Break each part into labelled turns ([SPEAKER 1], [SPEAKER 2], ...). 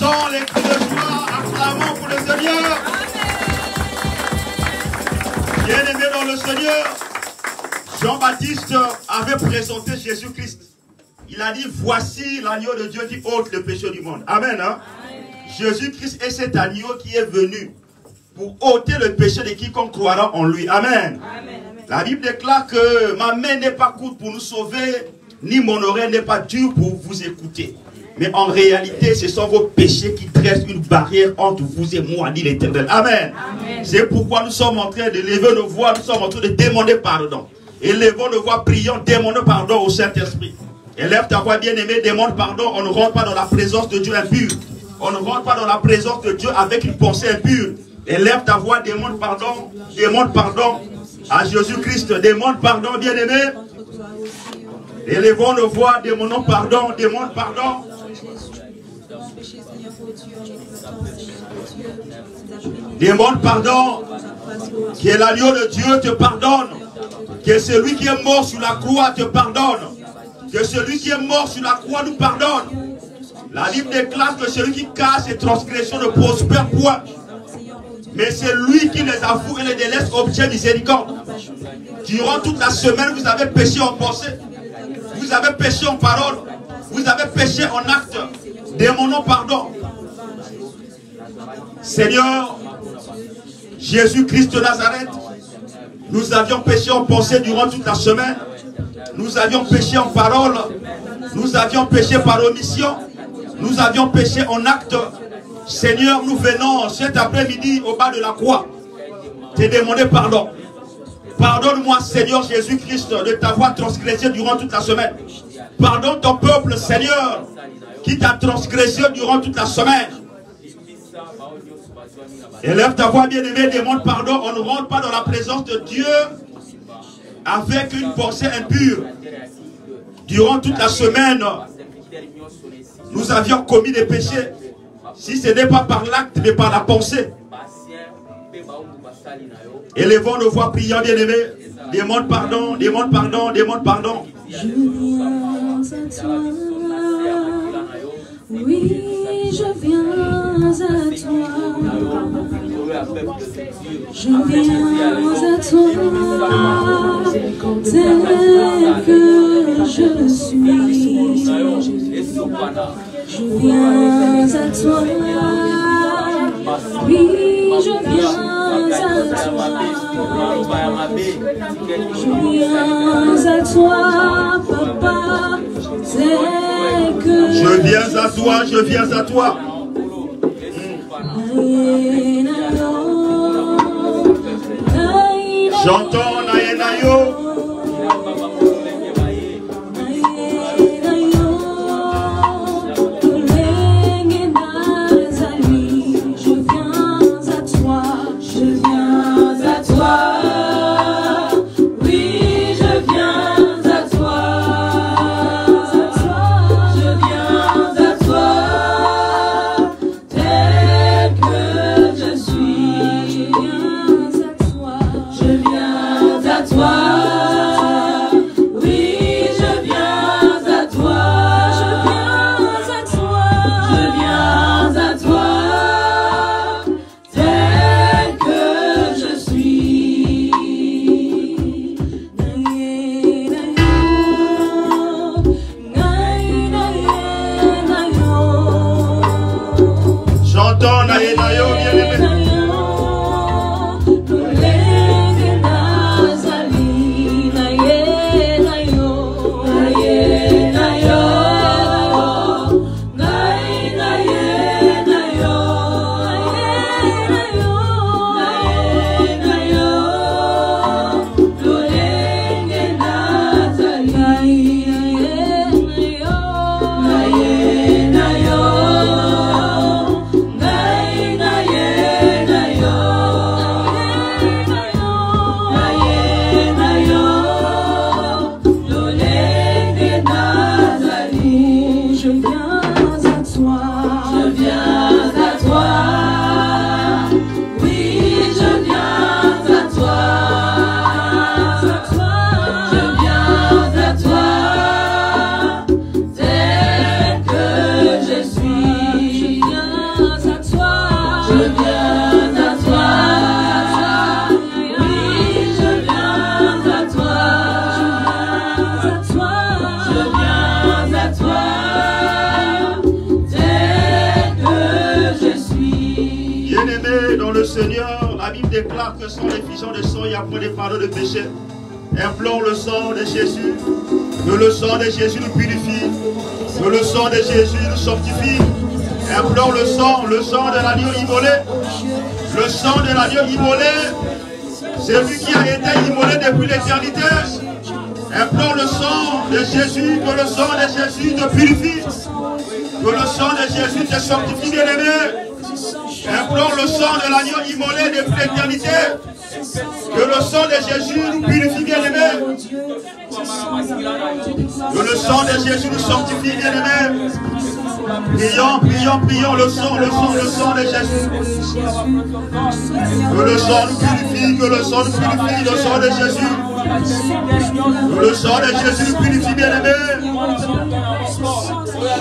[SPEAKER 1] Poussons les cris de joie, acclamons pour le Seigneur. Bien-aimés dans le Seigneur, Jean-Baptiste avait présenté Jésus-Christ. Il a dit, voici l'agneau de Dieu qui ôte le péché du monde. Amen. Hein? Jésus-Christ est cet agneau qui est venu pour ôter le péché de quiconque croira en lui. Amen. Amen. La Bible déclare que ma main n'est pas courte pour nous sauver, ni mon oreille n'est pas dure pour vous écouter. Mais en réalité, ce sont vos péchés qui dressent une barrière entre vous et moi, dit l'Éternel. Amen. Amen. C'est pourquoi nous sommes en train de lever nos voix, nous sommes en train de demander pardon. Élevons nos voix, prions, demandons pardon au Saint-Esprit. Élève ta voix, bien-aimée, demande pardon. On ne rentre pas dans la présence de Dieu impur. On ne rentre pas dans la présence de Dieu avec une pensée impure. Élève ta voix, demande pardon à Jésus-Christ. Demande pardon, bien-aimé. Élevons nos voix, demandons pardon, demande pardon. Demande pardon. Que l'agneau de Dieu te pardonne. Que celui qui est mort sur la croix te pardonne. Que celui qui est mort sur la croix nous pardonne. La Bible déclare que celui qui cache ses transgressions ne prospère point. Mais c'est lui qui les avoue et les délaisse objet miséricorde. Durant toute la semaine, vous avez péché en pensée. Vous avez péché en parole. Vous avez péché en acte. Demandons pardon. Seigneur, Jésus-Christ de Nazareth, nous avions péché en pensée durant toute la semaine. Nous avions péché en parole. Nous avions péché par omission. Nous avions péché en acte. Seigneur, nous venons cet après-midi au bas de la croix te demander pardon. Pardonne-moi, Seigneur Jésus-Christ, de t'avoir transgressé durant toute la semaine. Pardonne ton peuple, Seigneur, qui t'a transgressé durant toute la semaine. Élève ta voix, bien-aimée, demande pardon. On ne rentre pas dans la présence de Dieu avec une pensée impure. Durant toute la semaine, nous avions commis des péchés. Si ce n'est pas par l'acte, mais par la pensée. Élevons nos voix priant, bien-aimés. Demande pardon, demande pardon, demande pardon.
[SPEAKER 2] Je viens à toi. Oui, je viens à toi. Je viens à toi. Tel que je suis. Je viens à toi. Oui, je viens à toi. Je viens à toi, papa. C'est que
[SPEAKER 1] je viens à toi, je viens à toi. J'entends Nayenayo. déclare que sans l'effusion de sang, il n'y a point de pardon de péché. Implore le sang de Jésus, que le sang de Jésus nous purifie, que le sang de Jésus nous sanctifie. Implore le sang de l'agneau immolé, le sang de l'agneau immolé, c'est lui qui a été immolé depuis l'éternité. Implore le sang de Jésus, que le sang de Jésus te purifie, que le sang de Jésus te sanctifie, bien-aimé. Implore le sang de l'agneau immolé depuis l'éternité, que le sang de Jésus nous purifie, bien-aimé. Que le sang de Jésus nous sanctifie, bien-aimé. Prions, prions, prions le sang de Jésus. Que le sang nous purifie, que le sang nous purifie, le sang de Jésus. Que le sang de Jésus nous purifie, bien-aimé.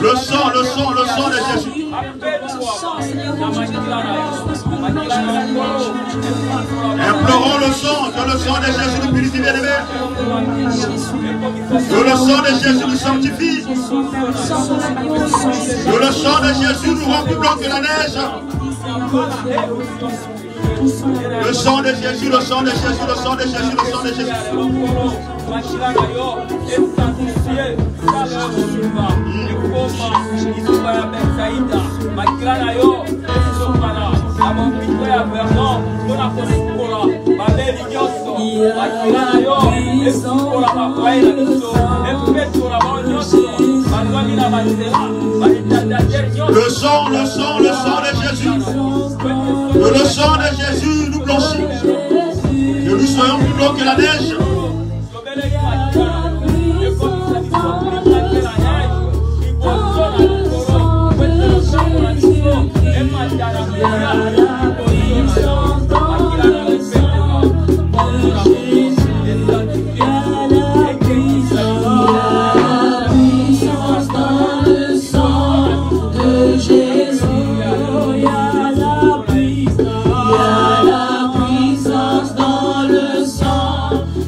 [SPEAKER 1] Le sang de Jésus. Implorons le sang, que le sang de Jésus nous purifie, bien-aimé. Que le sang de Jésus nous sanctifie. Que le sang de Jésus nous rend plus blanc que la neige. Le sang de Jésus, le sang de Jésus, le sang de Jésus, le sang de Jésus. Le sang de Jésus. Que le sang de Jésus nous blanchit. Que nous soyons plus blancs que la neige.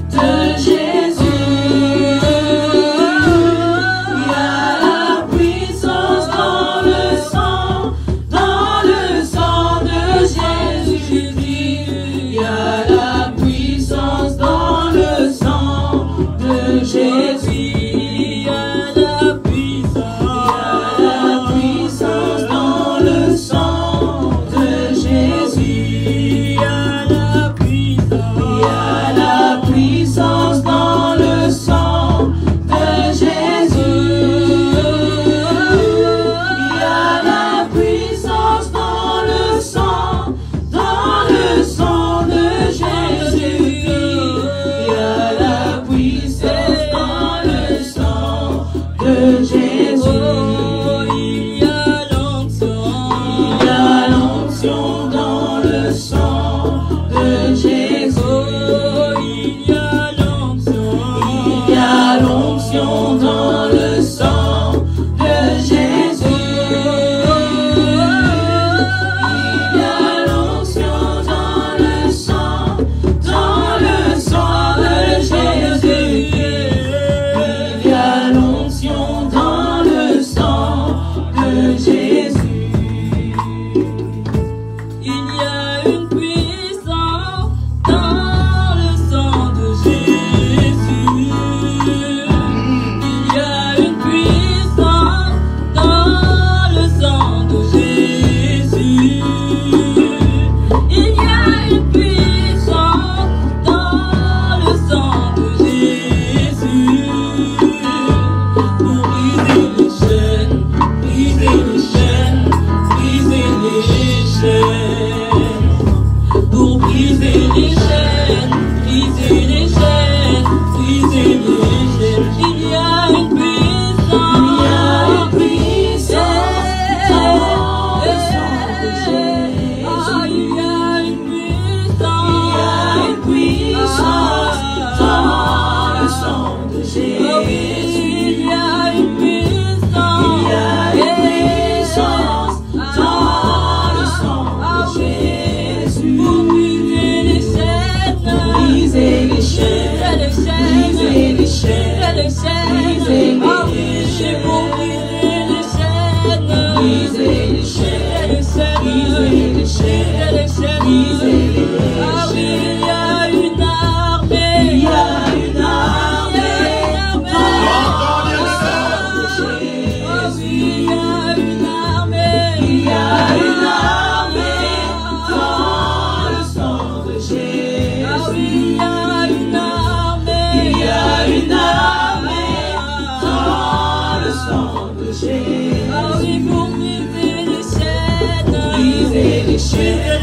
[SPEAKER 2] De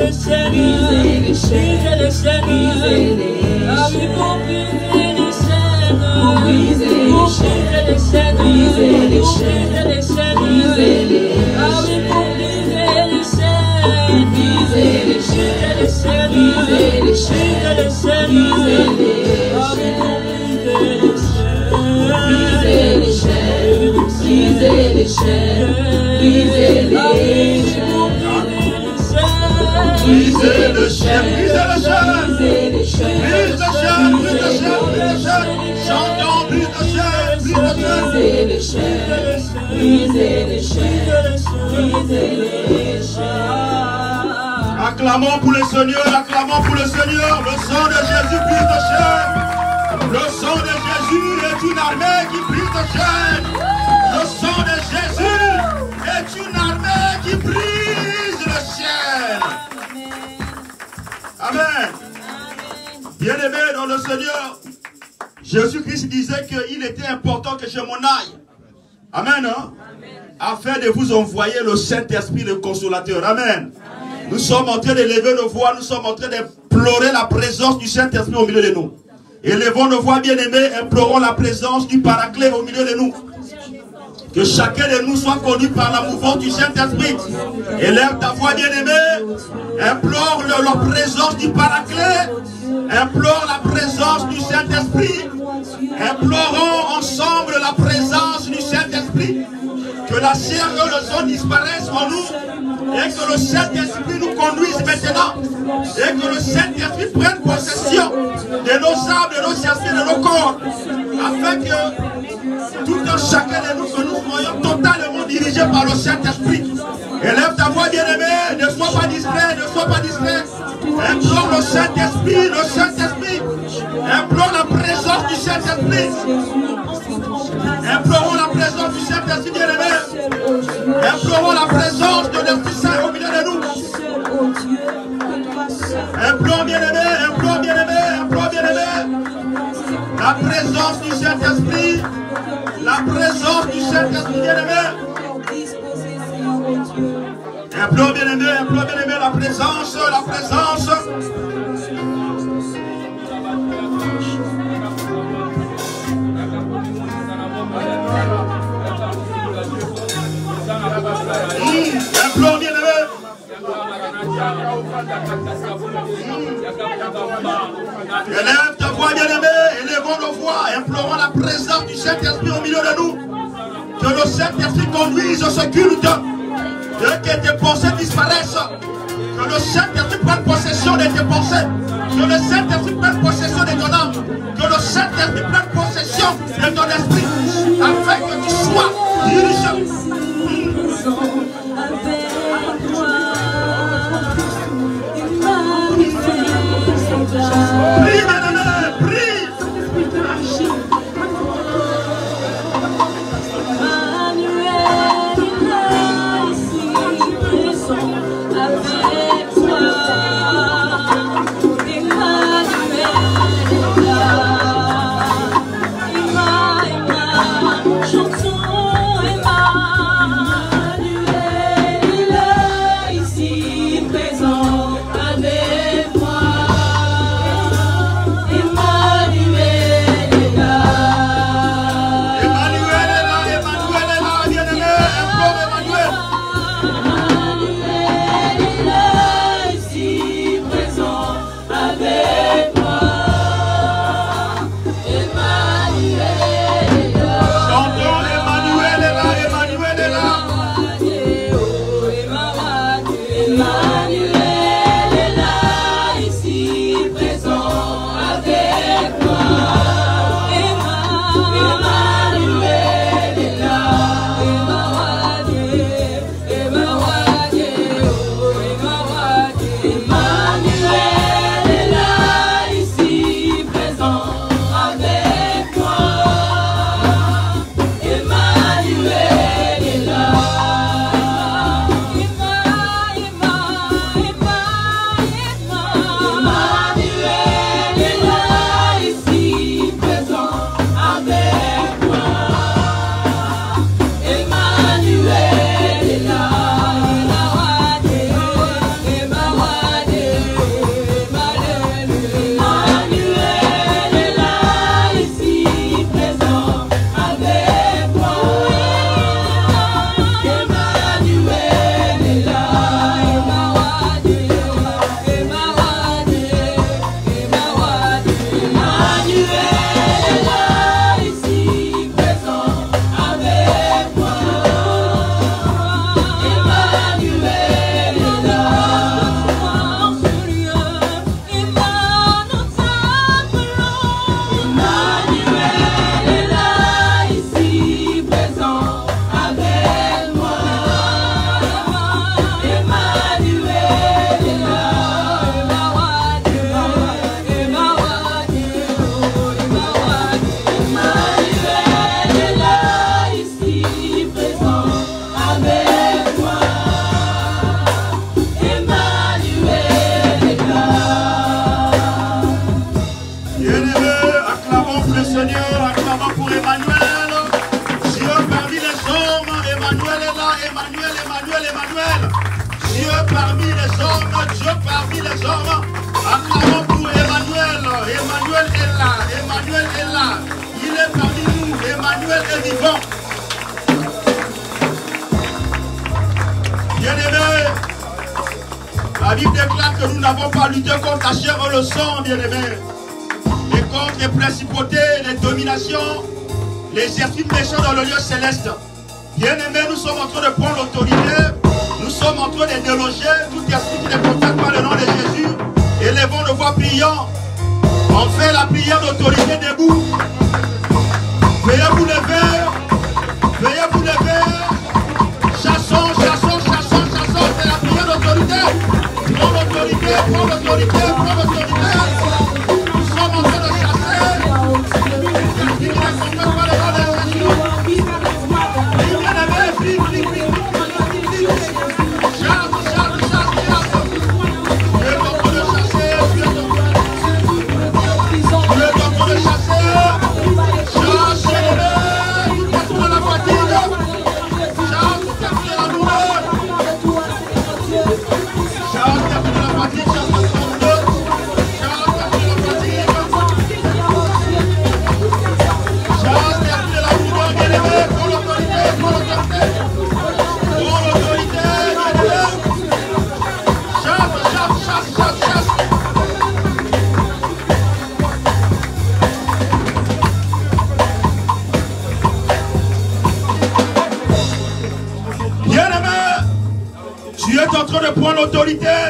[SPEAKER 3] les chaînes, briser les chaînes, ah oui, pour briser les chaînes, pour briser les chaînes, briser les chaînes, ah oui, pour briser les chaînes, briser les chaînes, briser les chaînes, ah oui, pour briser les chaînes, briser les chaînes, briser les chaînes,
[SPEAKER 1] Brisez le chien, brisez le chien, brise le chien, brise le chien, brise le chien, chantons, brise le chien, brise le chien,
[SPEAKER 3] brisez les chaînes, brisez les chaînes.
[SPEAKER 1] Acclamons pour le Seigneur, acclamons pour le Seigneur, le sang de Jésus brise le chien, le sang de Jésus est une armée qui brise le chien, le sang de Jésus est une armée qui brise le chien. Amen. Bien-aimés dans le Seigneur, Jésus-Christ disait qu'il était important que je m'en aille. Amen. Hein? Afin de vous envoyer le Saint-Esprit, le Consolateur. Amen. Nous sommes en train d'élever nos voix, nous sommes en train d'implorer la présence du Saint-Esprit au milieu de nous. Élevons nos voix, bien-aimés, implorons la présence du Paraclet au milieu de nous. Que chacun de nous soit conduit par la mouvance du Saint-Esprit. Élève ta voix, bien-aimée. Implore la présence du Paraclet. Implore la présence du Saint-Esprit. Implorons ensemble la présence du Saint-Esprit. Que la chair et le sang disparaissent en nous. Et que le Saint-Esprit nous conduise maintenant. Et que le Saint-Esprit prenne possession de nos âmes, de nos esprits, de nos corps. Afin que tout un chacun de nous, que nous soyons totalement dirigés par le Saint-Esprit. Élève ta voix, bien-aimé, ne sois pas distrait, ne sois pas distrait. Implore le Saint-Esprit, le Saint-Esprit. Implore la présence du Saint-Esprit. Implorons la présence du Saint-Esprit, bien-aimé. Implorons la présence de l'Esprit Saint au milieu de nous. Implore, bien-aimé, implore, bien-aimé, implore, bien-aimé. La présence du Saint-Esprit. La présence du Saint-Esprit, bien-aimé. Implore, bien-aimé, la présence, la présence. Implore, bien-aimé. Élève ta voix, bien-aimé, élevons nos voix, implorons la présence du Saint-Esprit au milieu de nous. Que le Saint-Esprit conduise ce culte. Que tes pensées disparaissent. Que le Saint-Esprit prenne possession de tes pensées. Que le Saint-Esprit prenne possession de ton âme. Que le Saint-Esprit prenne possession de ton esprit. Afin que tu sois dirigé. Prie, bien-aimé, prie. parmi les hommes, Dieu parmi les hommes. Acclamons pour Emmanuel. Emmanuel est là, Emmanuel est là. Il est parmi nous, Emmanuel est vivant. Bien-aimés, la Bible déclare que nous n'avons pas lutté contre la chair et le sang, bien-aimés, mais contre les principautés, les dominations, les esprits méchants dans le lieu céleste. Bien-aimés, nous sommes en train de prendre l'autorité, nous sommes en train de déloger tout esprit qui ne contacte pas le nom de Jésus. Élevons nos voix priant. On fait la prière d'autorité debout. Veuillez vous lever. Veuillez vous lever. Chassons, chassons, chassons, chassons. C'est la prière d'autorité. Prends l'autorité, prends l'autorité, prends l'autorité. Nous sommes en train de chasser. Il ne contacte pas le nom de Jésus. Bien-aimé, prie, prie, prie.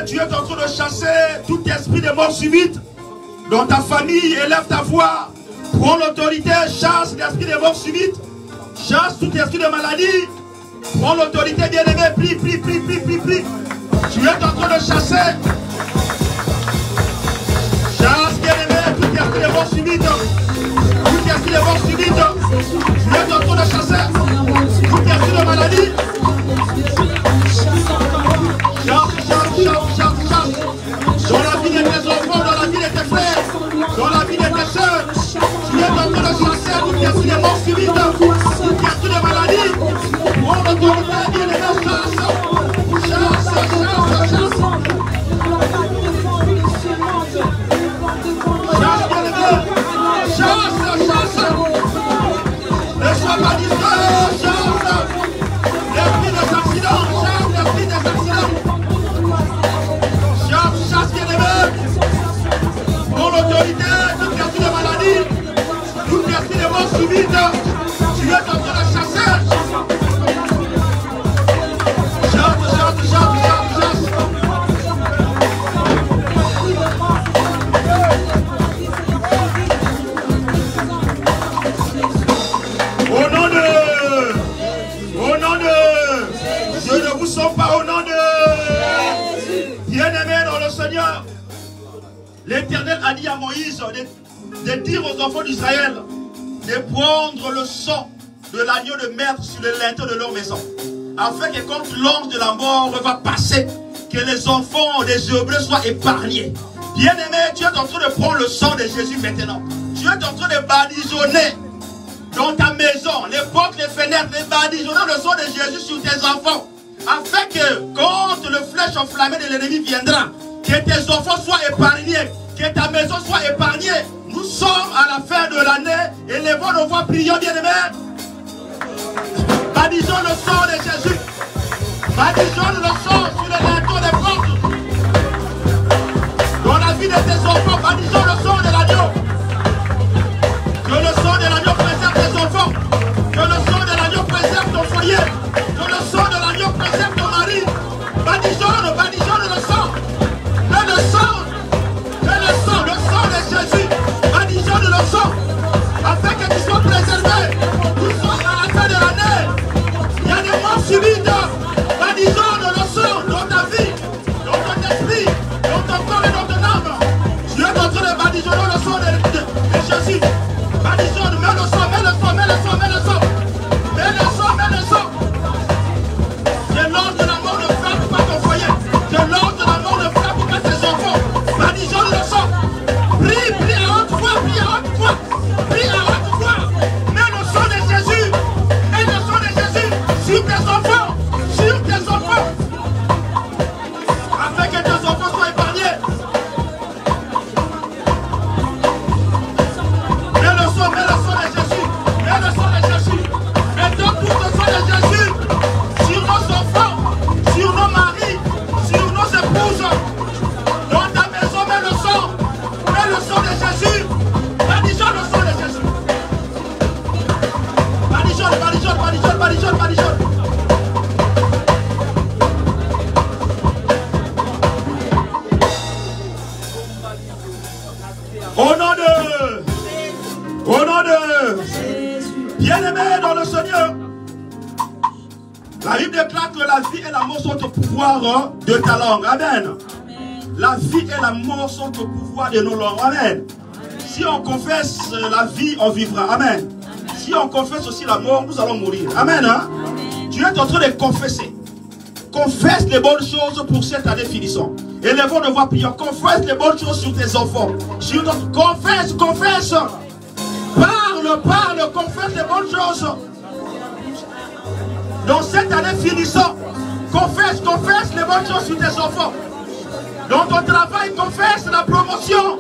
[SPEAKER 1] Tu es en train de chasser tout esprit de mort subite dans ta famille. Élève ta voix. Prends l'autorité. Chasse l'esprit de mort subite. Chasse tout esprit de maladie. Prends l'autorité, bien-aimé. Prie, prie, prie, prie, prie, prie. Tu es en train de chasser. Chasse, bien-aimé, tout esprit de mort subite. Tout esprit de mort subite. Tu es en train de chasser tout esprit de maladie. Dans la vie de tes enfants, dans la vie de tes frères, dans la vie de tes soeurs, tu es en train de chasser tout esprit de mort subite, tout esprit de maladie. Prends l'autorité, bien-aimé, chasse, chasse, chasse, chasse. Chasse, bien-aimé, chasse, chasse. Ne sois pas distrait, chasse. L'esprit des accidents, chasse l'esprit des accidents. Chasse, bien-aimé. Prends l'autorité, tout esprit de maladie, tout esprit de mort subite. Tu es en train de chasser. Chasse, chasse, chasse, chasse, chasse. Au nom de, je ne vous sens pas au nom de, bien-aimé dans le Seigneur. L'Éternel a dit à Moïse de dire aux enfants d'Israël de prendre le sang de l'agneau de maître sur le linteau de leur maison, afin que quand l'ange de la mort va passer, que les enfants des Hébreux soient épargnés. Bien-aimé, tu es en train de prendre le sang de Jésus maintenant. Tu es en train de badigeonner dans ta maison, les portes, les fenêtres, les badigeonner le sang de Jésus sur tes enfants, afin que quand le flèche enflammé de l'ennemi viendra, que tes enfants soient épargnés, que ta maison soit épargnée. Nous sommes à la fin de l'année, élevons nos voix, prions, bien-aimés. Badigeons le sang de Jésus. Badigeons le sang sur les linteaux des portes. Dans la vie de tes enfants, badigeons le sang de l'agneau. Que le sang de l'agneau préserve tes enfants. Que le sang de l'agneau préserve ton foyer. Que le sang de l'agneau préserve ton mari. Badigeons le sang. Le sang de Jésus. Badigeons le sang. Afin que tu sois préservé. Nous sommes à la fin de l'année. Il y a des morts subites. Badigeons le sang dans ta vie. La Bible déclare que la vie et la mort sont au pouvoir de ta langue. Amen. La vie et la mort sont au pouvoir de nos langues. Amen. Si on confesse la vie, on vivra. Amen. Si on confesse aussi la mort, nous allons mourir. Amen. Hein? Tu es en train de confesser. Confesse les bonnes choses pour cette année finissant. Élevons nos voix priant. Confesse les bonnes choses sur tes enfants. Confesse, confesse. Parle, parle, confesse les bonnes choses. Dans cette année finissant, confesse, confesse les bonnes choses sur tes enfants. Dans ton travail, confesse la promotion.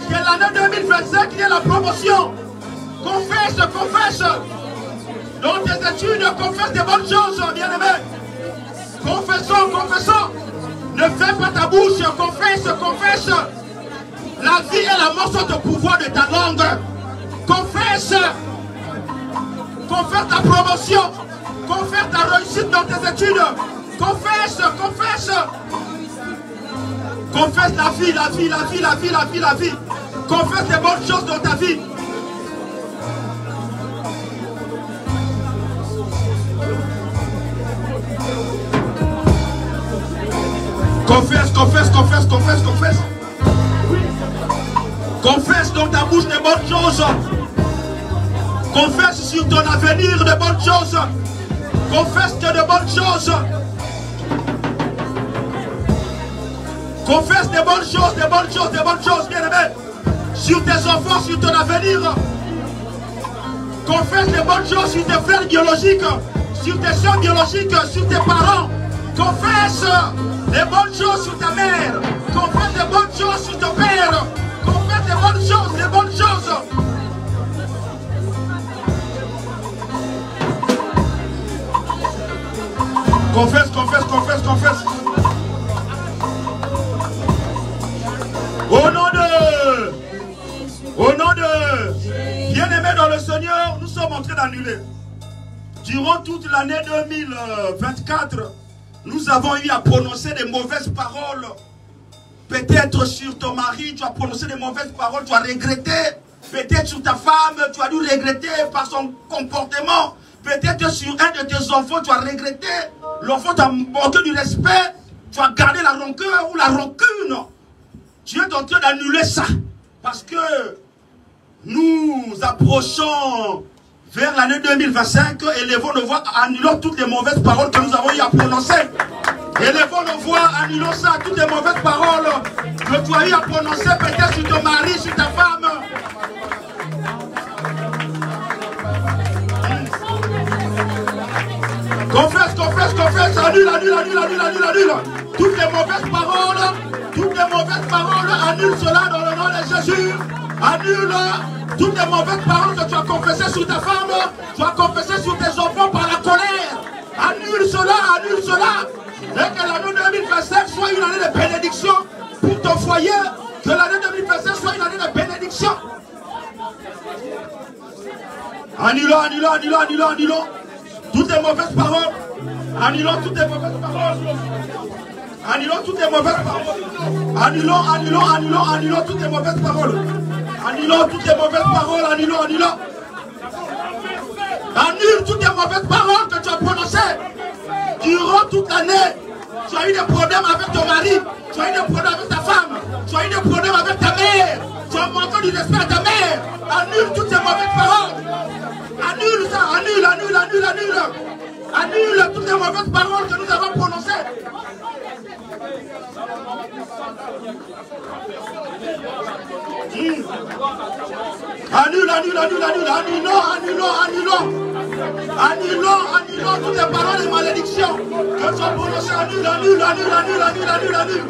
[SPEAKER 1] Que l'année 2025, il y ait la promotion. Confesse, confesse. Dans tes études, confesse des bonnes choses, bien-aimé. Confessons, confessons. Ne fais pas ta bouche, confesse, confesse. La vie et la mort sont au pouvoir de ta langue. Confesse. Confesse ta promotion. Confesse ta réussite dans tes études. Confesse, confesse. Confesse la vie, la vie, la vie, la vie, la vie, la vie. Confesse les bonnes choses dans ta vie. Confesse, confesse, confesse, confesse, confesse. Confesse dans ta bouche des bonnes choses. Confesse sur ton avenir de bonnes choses. Confesse que de bonnes choses. Confesse des bonnes choses, des bonnes choses, des bonnes choses, bien-aimé. Sur tes enfants, sur ton avenir. Confesse des bonnes choses sur tes frères biologiques, sur tes soeurs biologiques, sur tes parents. Confesse les bonnes choses sur ta mère. Confesse les bonnes choses sur ton père. Confesse les bonnes choses, les bonnes choses. Confesse, confesse, confesse, confesse. Au nom de bien-aimés dans le Seigneur, nous sommes en train d'annuler. Durant toute l'année 2024, nous avons eu à prononcer des mauvaises paroles. Peut-être sur ton mari, tu as prononcé des mauvaises paroles, tu as regretté. Peut-être sur ta femme, tu as dû regretter par son comportement. Peut-être sur un de tes enfants, tu as regretté. L'enfant t'a manqué du respect. Tu as gardé la rancœur ou la rancune. Tu es en train d'annuler ça. Parce que nous approchons vers l'année 2025. Élevons nos voix, annulons toutes les mauvaises paroles que nous avons eu à prononcer. Élevons nos voix, annulons ça, toutes les mauvaises paroles que tu as eu à prononcer peut-être sur ton mari, sur ta femme. Confesse, confesse, confesse, annule, annule, annule, annule, annule, annule. Toutes les mauvaises paroles, annule cela dans le nom de Jésus. Annule toutes les mauvaises paroles que tu as confessées sur ta femme, tu as confessé sur tes enfants par la colère. Annule cela, annule cela. Et que l'année 2025 soit une année de bénédiction pour ton foyer. Que l'année 2025 soit une année de bénédiction. Annulons, annulons, annulons, annulons, annulons. Toutes les mauvaises paroles. Annulons toutes les mauvaises paroles. Annulons toutes les mauvaises paroles. Annulons, annulons, annulons, annulons toutes les mauvaises paroles. Annulons toutes les mauvaises paroles. Annulons, annulons. Annule toutes les mauvaises paroles que tu as prononcées. Durant toute l'année, tu as eu des problèmes avec ton mari. Tu as eu des problèmes avec ta femme. Tu as eu des problèmes avec ta mère. Tu as manqué du respect à ta mère. Annule toutes ces mauvaises paroles. Annule ça, annule, annule, annule, annule. Annule toutes les mauvaises paroles que nous avons prononcées. Annule, annule, annule, annule, annulons, annulons, annulons. Annulons, annulons toutes les paroles de malédiction que tu as prononcées. Annule, annule, annule, annule, annule, annule, annule.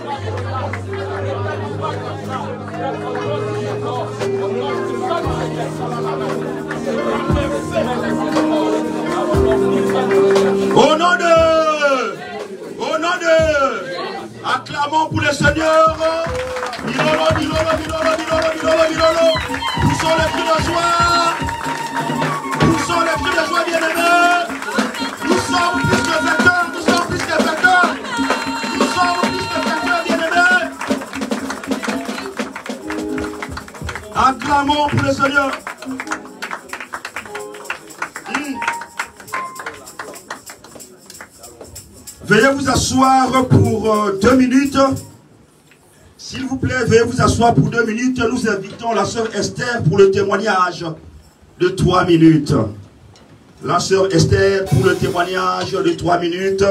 [SPEAKER 1] Au nom de, acclamons pour le Seigneur. Milolo, milolo, milolo, milolo, milolo, milolo. Poussons les cris de joie. Poussons les cris de joie, bien-aimés. Nous sommes plus que vainqueurs, nous sommes plus que vainqueurs. Nous sommes plus que vainqueurs, bien-aimés. Acclamons pour le Seigneur. Veuillez vous asseoir pour 2 minutes. S'il vous plaît, veuillez vous asseoir pour 2 minutes. Nous invitons la sœur Esther pour le témoignage de 3 minutes. La sœur Esther pour le témoignage de 3 minutes.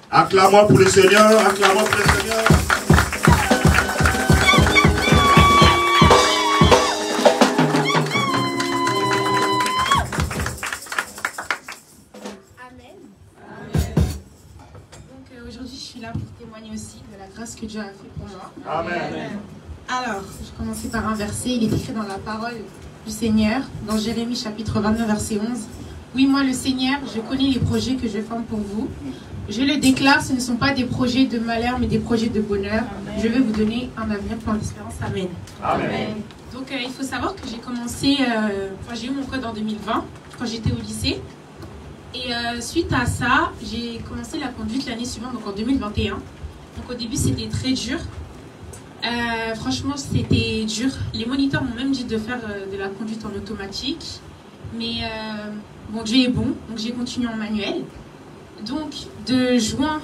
[SPEAKER 1] Acclamons pour le Seigneur, acclamons pour le Seigneur.
[SPEAKER 4] Aujourd'hui, je suis là pour témoigner aussi de la grâce que Dieu a fait pour moi.
[SPEAKER 1] Amen.
[SPEAKER 4] Alors, je vais commencer par un verset. Il est écrit dans la parole du Seigneur, dans Jérémie chapitre 29, verset 11. Oui, moi, le Seigneur, je connais les projets que je forme pour vous. Je le déclare, ce ne sont pas des projets de malheur, mais des projets de bonheur. Amen. Je vais vous donner un avenir plein d'espérance. Amen.
[SPEAKER 1] Amen.
[SPEAKER 4] Donc, il faut savoir que j'ai commencé, j'ai eu mon code en 2020, quand j'étais au lycée. Et suite à ça, j'ai commencé la conduite l'année suivante, donc en 2021. Donc au début, c'était très dur. Franchement, c'était dur. Les moniteurs m'ont même dit de faire de la conduite en automatique. Mais bon, Dieu est bon, donc j'ai continué en manuel. Donc de juin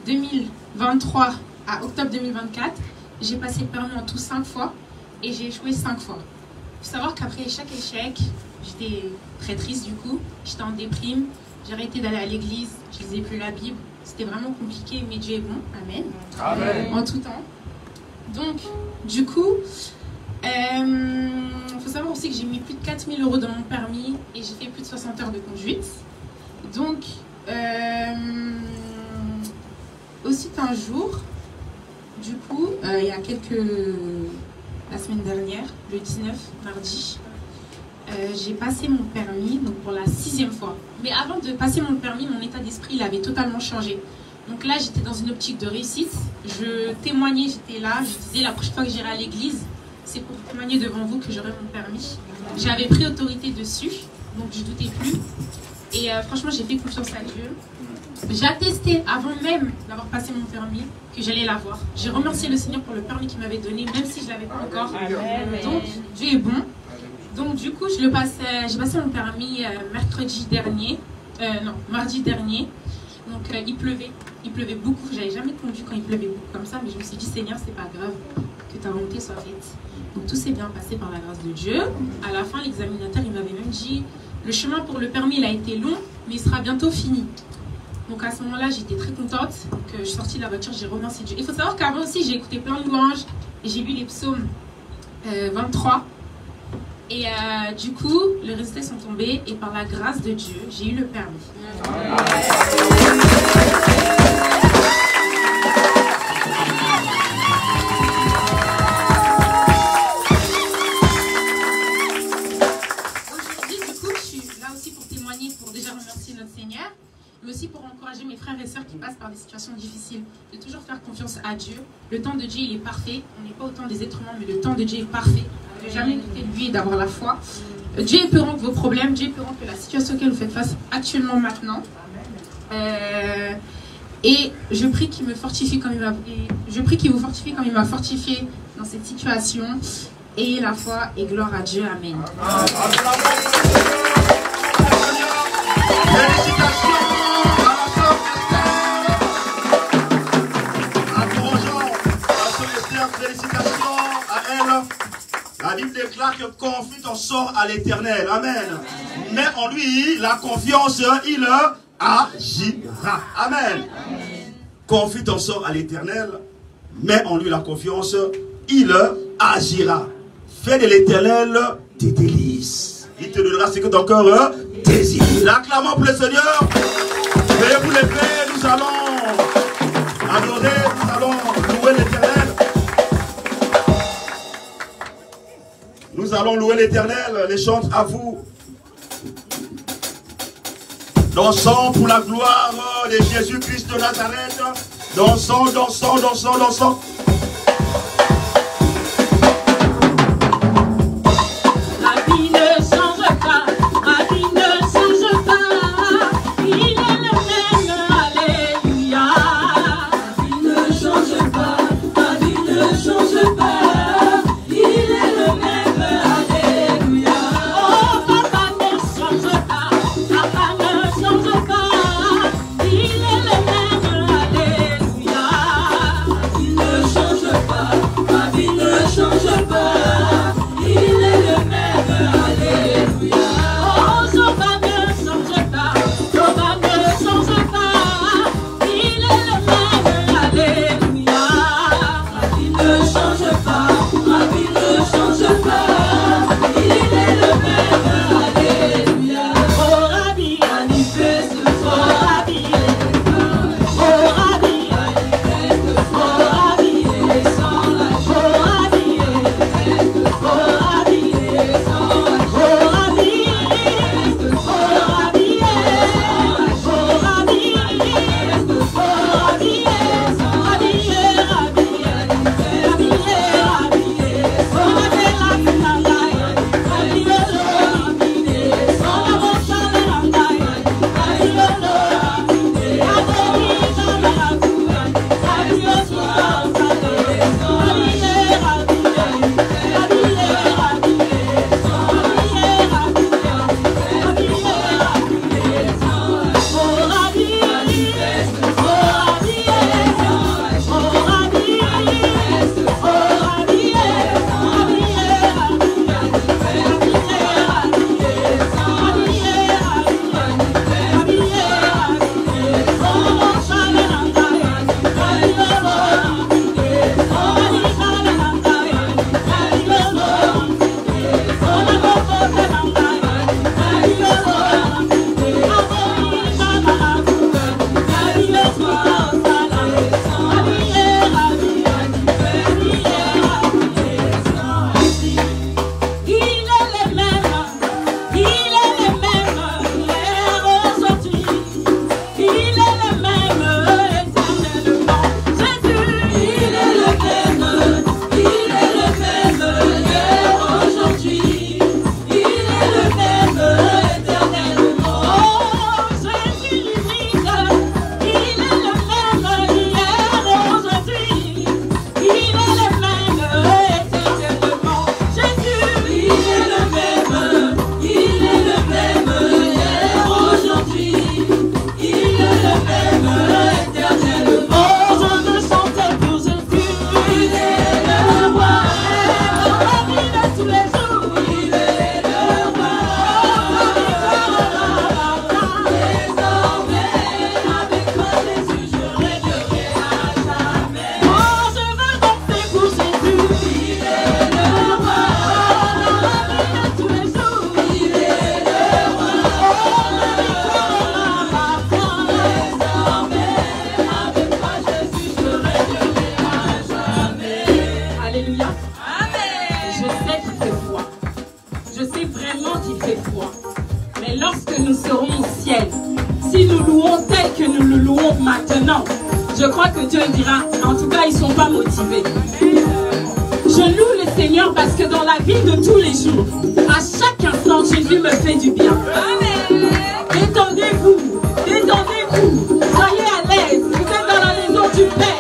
[SPEAKER 4] 2023 à octobre 2024, j'ai passé le permis en tout 5 fois et j'ai échoué 5 fois. Il faut savoir qu'après chaque échec, j'étais très triste du coup. J'étais en déprime. J'ai arrêté d'aller à l'église, je lisais plus la Bible. C'était vraiment compliqué, mais Dieu est bon. Amen.
[SPEAKER 1] Amen.
[SPEAKER 4] En tout temps. Donc, du coup, faut savoir aussi que j'ai mis plus de 4 000 € dans mon permis et j'ai fait plus de 60 heures de conduite. Donc, aussi un jour, du coup, il y a la semaine dernière, le 19, mardi, j'ai passé mon permis donc pour la 6e fois. Mais avant de passer mon permis, mon état d'esprit il avait totalement changé. Donc là, j'étais dans une optique de réussite. Je témoignais, j'étais là. Je disais la prochaine fois que j'irai à l'église, c'est pour témoigner devant vous que j'aurai mon permis. J'avais pris autorité dessus, donc je ne doutais plus. Et franchement, j'ai fait confiance à Dieu. J'ai attesté avant même d'avoir passé mon permis que j'allais l'avoir. J'ai remercié le Seigneur pour le permis qu'il m'avait donné, même si je ne l'avais pas encore. Donc Dieu est bon. Donc du coup, j'ai passé mon permis mardi dernier. Donc il pleuvait beaucoup. J'avais jamais conduit quand il pleuvait beaucoup comme ça, mais je me suis dit Seigneur, c'est pas grave que ta volonté soit faite. Donc tout s'est bien passé par la grâce de Dieu. À la fin, l'examinateur il m'avait même dit le chemin pour le permis il a été long, mais il sera bientôt fini. Donc à ce moment-là, j'étais très contente. Donc je suis sortie de la voiture, j'ai remercié Dieu. Il faut savoir qu'avant aussi, j'ai écouté plein de louanges et j'ai lu les psaumes 23. Et du coup, les résultats sont tombés et par la grâce de Dieu, j'ai eu le permis. Aujourd'hui, du coup, je suis là aussi pour témoigner, pour déjà remercier notre Seigneur, mais aussi pour encourager mes frères et sœurs qui passent par des situations difficiles, de toujours faire confiance à Dieu. Le temps de Dieu, il est parfait. On n'est pas au temps des êtres humains, mais le temps de Dieu est parfait. De jamais douter de lui et d'avoir la foi. Dieu est plus grand que vos problèmes, Dieu est plus grand que la situation auquel vous faites face actuellement maintenant. Et je prie qu'il me fortifie comme il m'a. Je prie qu'il vous fortifie comme il m'a fortifié dans cette situation. Et la foi et gloire à Dieu. Amen.
[SPEAKER 1] Félicitations à la sœur Esther. Encourageons la sœur Esther, félicitations à elle. La Bible déclare que confie ton sort à l'Éternel. Amen. Mais en lui, la confiance, il agira. Amen. Confie ton sort à l'Éternel. Mais en lui, la confiance, il agira. Fais de l'Éternel tes délices. Il te donnera ce que ton cœur désire. L'acclamons pour le Seigneur. Veuillez vous lever. Nous allons adorer. Nous allons louer l'Éternel. Nous allons louer l'Éternel, les chants à vous. Dansons pour la gloire de Jésus-Christ de Nazareth. Dansons, dansons, dansons, dansons.
[SPEAKER 3] Ma vie ne change pas, ma vie ne change pas. Il est le même, alléluia. Ma vie ne change pas, ma vie ne change pas. Il est le même, alléluia. Oh, papa ne change pas, papa ne change pas. je crois que Dieu dira, en tout cas, ils ne sont pas motivés. Je loue le Seigneur parce que dans la vie de tous les jours, à chaque instant, Jésus me fait du bien. Détendez-vous, détendez-vous, soyez à l'aise, vous êtes dans la maison du Père.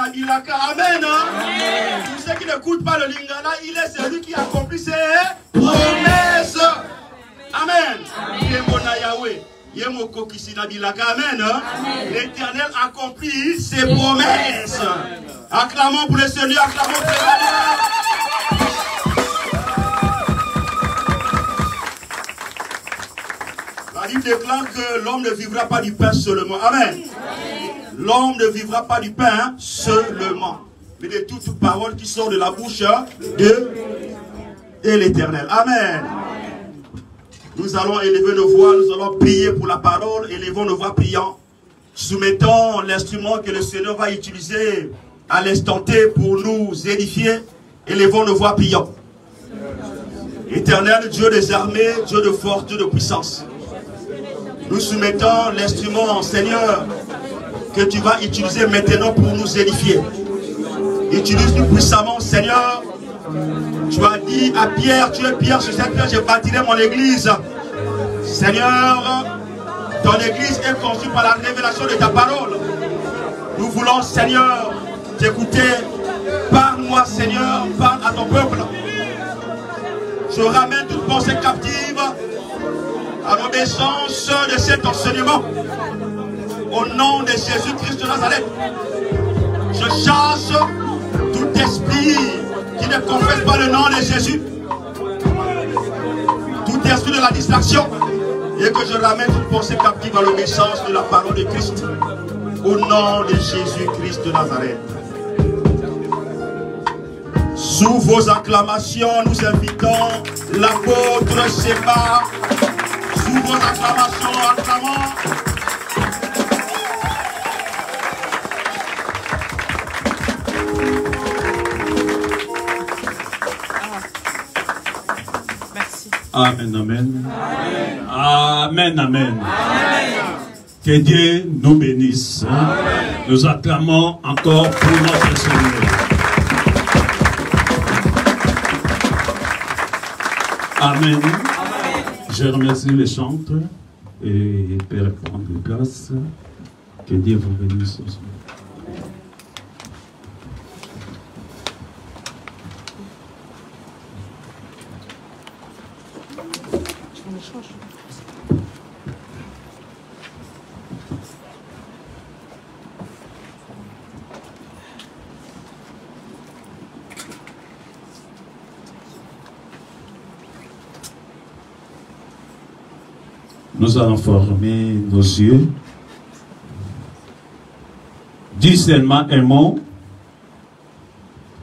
[SPEAKER 1] Nabilaka. Amen. Tous ceux qui n'écoutent pas le Lingala, il est celui qui accomplit ses promesses. Amen. Amen. L'Éternel accomplit ses promesses. Acclamons pour le Seigneur, acclamons pour le Seigneur. La Bible déclare que l'homme ne vivra pas du pain seulement. Amen. L'homme ne vivra pas du pain seulement, mais de toute parole qui sort de la bouche de l'Éternel. Amen. Nous allons élever nos voix, nous allons prier pour la parole, élevons nos voix priant. Soumettons l'instrument que le Seigneur va utiliser à l'instant T pour nous édifier, élevons nos voix priant. Éternel, Dieu des armées, Dieu de force, Dieu de puissance. Nous soumettons l'instrument, Seigneur, que tu vas utiliser maintenant pour nous édifier. Utilise-nous puissamment, Seigneur. Tu as dit à Pierre, tu es Pierre, sur cette pierre, je bâtirai mon église. Seigneur, ton église est construite par la révélation de ta parole. Nous voulons, Seigneur, t'écouter. Parle-moi, Seigneur, parle à ton peuple. Je ramène toute pensée captive à l'obéissance de cet enseignement. Au nom de Jésus-Christ de Nazareth, je chasse tout esprit qui ne confesse pas le nom de Jésus, tout esprit de la distraction, et que je ramène toute pensée captive à l'obéissance de la parole de Christ. Au nom de Jésus-Christ de Nazareth. Sous vos acclamations, nous invitons l'apôtre Séba. Sous vos acclamations, acclamons.
[SPEAKER 5] Amen, amen. Amen, amen. Que Dieu nous bénisse. Amen. Nous acclamons encore pour notre Seigneur. Amen. Je remercie les chanteurs et Père prendre place. Que Dieu vous bénisse aussi. Nous allons former nos yeux. Dis seulement un mot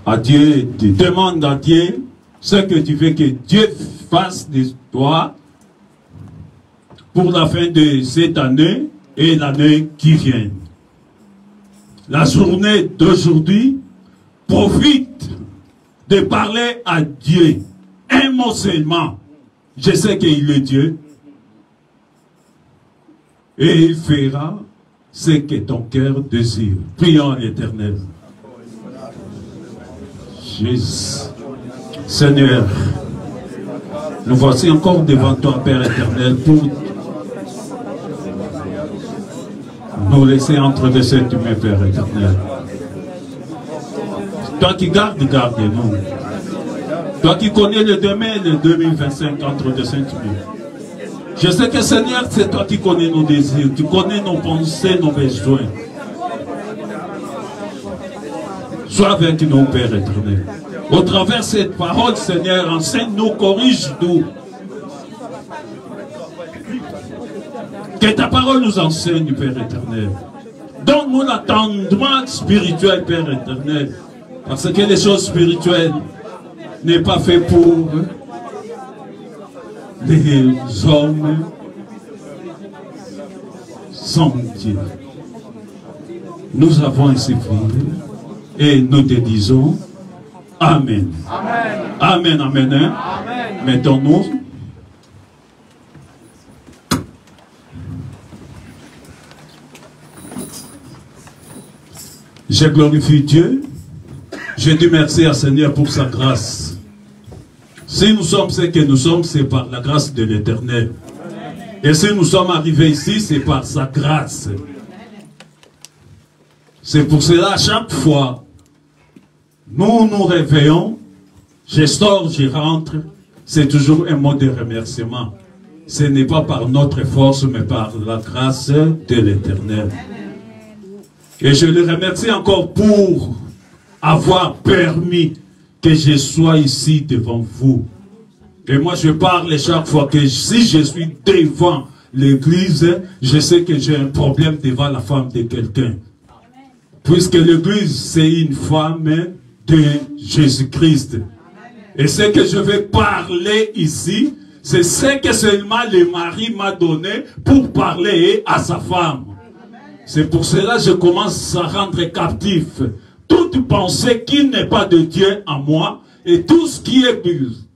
[SPEAKER 5] à Dieu. Demande à Dieu ce que tu veux que Dieu fasse de toi pour la fin de cette année et l'année qui vient. La journée d'aujourd'hui, profite de parler à Dieu. Un mot seulement. Je sais qu'il est Dieu. Et il fera ce que ton cœur désire. Prions l'Éternel. Jésus. Seigneur, nous voici encore devant toi, Père éternel, pour nous laisser entre de cette main, Père éternel. Toi qui gardes, garde-nous. Toi qui connais le demain, le 2025, entre de cette main. Je sais que Seigneur, c'est toi qui connais nos désirs, tu connais nos pensées, nos besoins. Sois avec nous, Père éternel. Au travers de cette parole, Seigneur, enseigne-nous, corrige-nous. Que ta parole nous enseigne, Père éternel. Donne-nous l'attendement spirituel, Père éternel. Parce que les choses spirituelles n'est pas fait pour les hommes sans Dieu. Nous avons ainsi prié et nous te disons Amen. Amen. Amen, amen. Hein? Amen. Mettons-nous. Je glorifie Dieu. Je dis merci à Seigneur pour sa grâce. Si nous sommes ce que nous sommes, c'est par la grâce de l'Éternel. Et si nous sommes arrivés ici, c'est par sa grâce. C'est pour cela, chaque fois, nous nous réveillons, je sors, je rentre, c'est toujours un mot de remerciement. Ce n'est pas par notre force, mais par la grâce de l'Éternel. Et je le remercie encore pour avoir permis que je sois ici devant vous. Et moi, je parle chaque fois que si je suis devant l'église, je sais que j'ai un problème devant la femme de quelqu'un. Puisque l'église, c'est une femme de Jésus-Christ. Et ce que je vais parler ici, c'est ce que seulement le mari m'a donné pour parler à sa femme. C'est pour cela que je commence à rendre captif toute pensée qui n'est pas de Dieu en moi, et tout ce qui est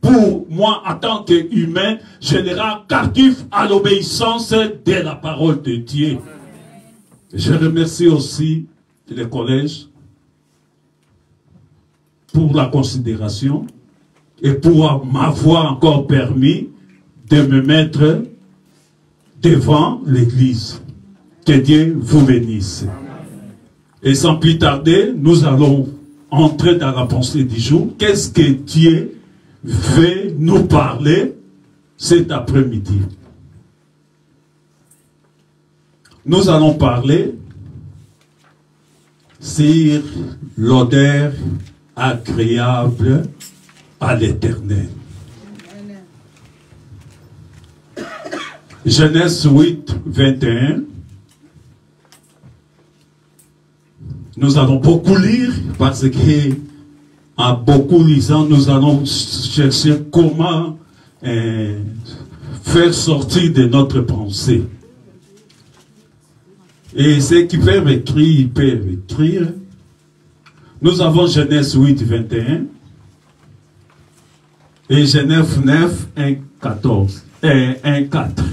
[SPEAKER 5] pour moi en tant qu'humain, je le rends captif à l'obéissance de la parole de Dieu. Je remercie aussi le collège pour la considération et pour m'avoir encore permis de me mettre devant l'église. Que Dieu vous bénisse. Et sans plus tarder, nous allons entrer dans la pensée du jour. Qu'est-ce que Dieu veut nous parler cet après-midi? Nous allons parler sur l'odeur agréable à l'Éternel. Genèse 8, 21. Nous allons beaucoup lire parce que en beaucoup lisant, nous allons chercher comment faire sortir de notre pensée. Et ceux qui peuvent écrire, ils peuvent écrire. Nous avons Genèse 8, 21 et Genèse 9, 1, 14 et 1, 4.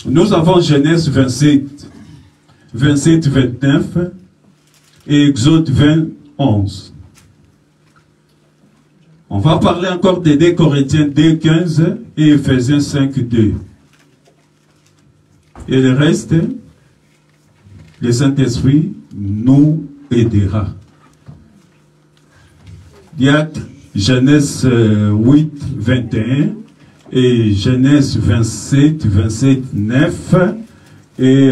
[SPEAKER 5] Nous avons Genèse 27, 27, 29 et Exode 20, 11. On va parler encore des 2 Corinthiens 2, 15 et Ephésiens 5, 2. Et le reste, le Saint-Esprit nous aidera. Il y a Genèse 8, 21 et Genèse 27, 27, 9 et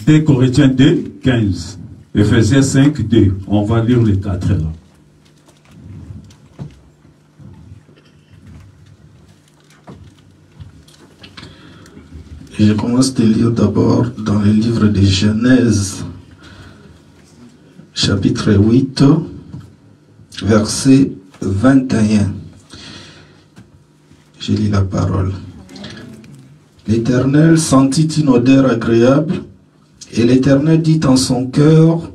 [SPEAKER 5] 2 Corinthiens 2, 15. Ephésiens 5, 2. On va lire les 4 là.
[SPEAKER 6] Je commence de lire d'abord dans le livre de Genèse, chapitre 8, verset 21. Je lis la parole. L'Éternel sentit une odeur agréable, et l'Éternel dit en son cœur,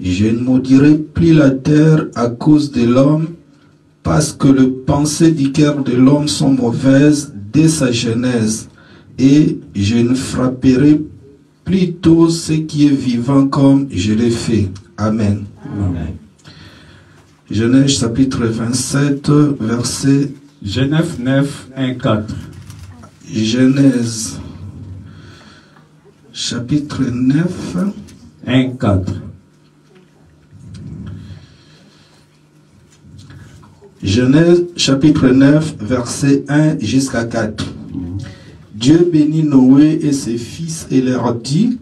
[SPEAKER 6] je ne maudirai plus la terre à cause de l'homme, parce que les pensées du cœur de l'homme sont mauvaises dès sa genèse, et je ne frapperai plutôt ce qui est vivant comme je l'ai fait. Amen. Amen. Genèse chapitre 27, verset...
[SPEAKER 5] Genèse 9, 1, 4.
[SPEAKER 6] Genèse chapitre 9,
[SPEAKER 5] 1, 4.
[SPEAKER 6] Genèse chapitre 9, verset 1 jusqu'à 4. Dieu bénit Noé et ses fils et leur dit,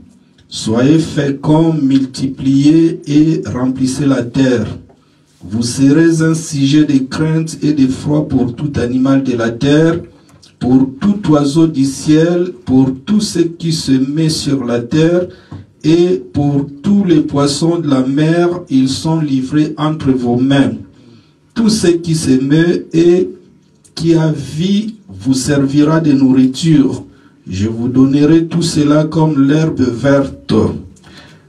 [SPEAKER 6] soyez féconds, multipliez et remplissez la terre. Vous serez un sujet de crainte et d'effroi pour tout animal de la terre, pour tout oiseau du ciel, pour tout ce qui se met sur la terre, et pour tous les poissons de la mer, ils sont livrés entre vos mains. Tout ce qui se meut et qui a vie vous servira de nourriture. Je vous donnerai tout cela comme l'herbe verte.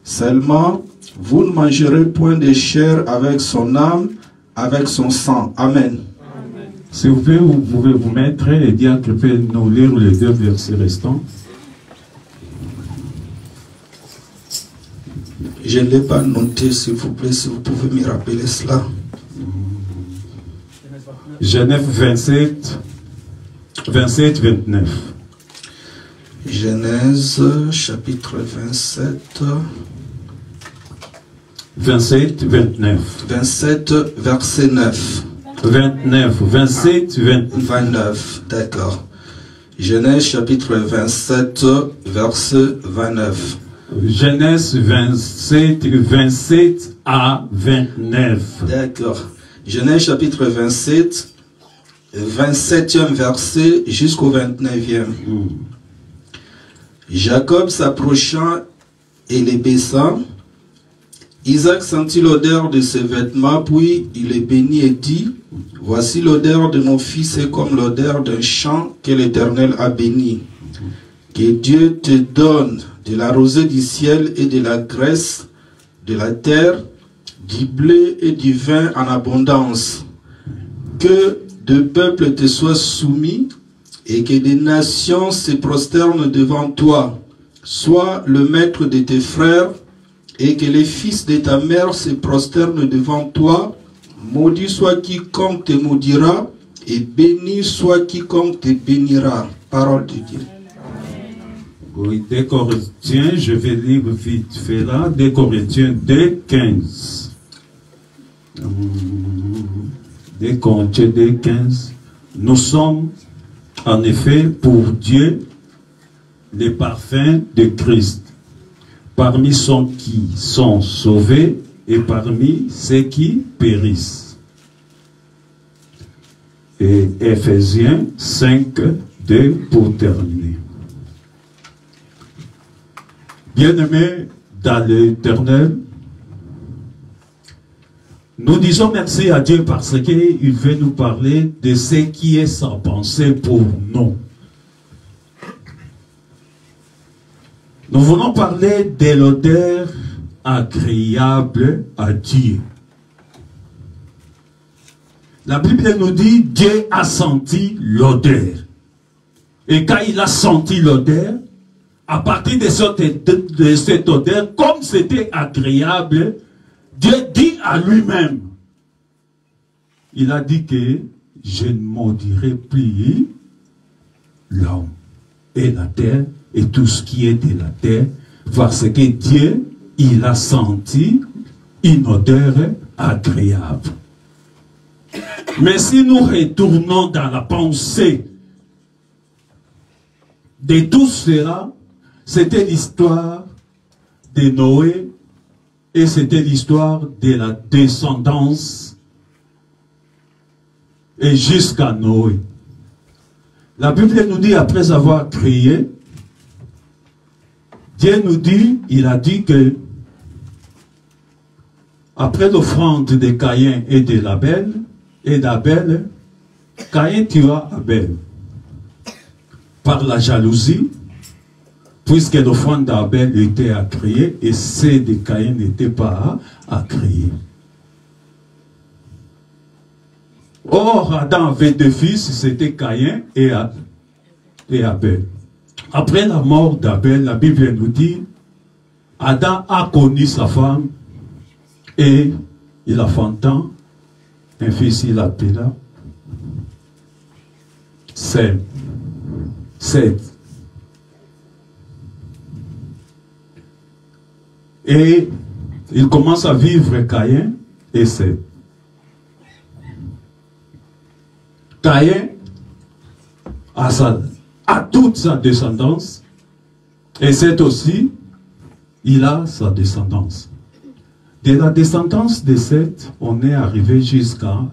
[SPEAKER 6] Seulement, vous ne mangerez point de chair avec son âme, avec son sang. Amen.
[SPEAKER 5] S'il vous plaît, vous pouvez vous mettre et dire que peut nous lire les 2 versets restants.
[SPEAKER 6] Je ne l'ai pas noté, s'il vous plaît, si vous pouvez me rappeler cela.
[SPEAKER 5] Genèse 27, 27, 29.
[SPEAKER 6] Genèse chapitre 27.
[SPEAKER 5] 27, 29.
[SPEAKER 6] 27, verset 9.
[SPEAKER 5] 29, 27, 29.
[SPEAKER 6] 29, d'accord. Genèse chapitre 27, verset 29.
[SPEAKER 5] Genèse 27, 27 à 29.
[SPEAKER 6] D'accord. Genèse chapitre 27, 27e verset jusqu'au 29e. Jacob s'approcha et les baisa. Isaac sentit l'odeur de ses vêtements, puis il les bénit et dit, « Voici l'odeur de mon fils est comme l'odeur d'un champ que l'Éternel a béni. Que Dieu te donne de la rosée du ciel et de la graisse de la terre, du blé et du vin en abondance. Que deux peuples te soient soumis et que des nations se prosternent devant toi. Sois le maître de tes frères et que les fils de ta mère se prosternent devant toi. Maudit soit quiconque te maudira et béni soit quiconque te bénira. » Parole de Dieu.
[SPEAKER 5] Oui, des Corinthiens, je vais lire vite fait là, des Corinthiens 2, 15. Des Corinthiens 2, 15. Nous sommes en effet pour Dieu les parfums de Christ, parmi ceux qui sont sauvés et parmi ceux qui périssent. Et Ephésiens 5, 2 pour terminer. Bien-aimés dans l'Éternel, nous disons merci à Dieu parce qu'il veut nous parler de ce qui est sa pensée pour nous. Nous voulons parler de l'odeur agréable à Dieu. La Bible nous dit Dieu a senti l'odeur. Et quand il a senti l'odeur, à partir de cette odeur, comme c'était agréable, Dieu dit à lui-même, il a dit que je ne maudirai plus l'homme et la terre et tout ce qui est de la terre, parce que Dieu, il a senti une odeur agréable. Mais si nous retournons dans la pensée de tout cela, c'était l'histoire de Noé et c'était l'histoire de la descendance et jusqu'à Noé. La Bible nous dit, après avoir créé, Dieu nous dit, il a dit que après l'offrande de Caïn et de l'Abel, Caïn tua Abel par la jalousie, puisque l'offrande d'Abel était à créer et celle de Caïn n'était pas à créer. Or, Adam avait deux fils, c'était Caïn et Abel. Après la mort d'Abel, la Bible nous dit, Adam a connu sa femme et il enfanta un fils, il l'appela Seth. Et il commence à vivre Caïn et Seth. Caïn a toute sa descendance et Seth aussi, il a sa descendance. De la descendance de Seth, on est arrivé jusqu'à...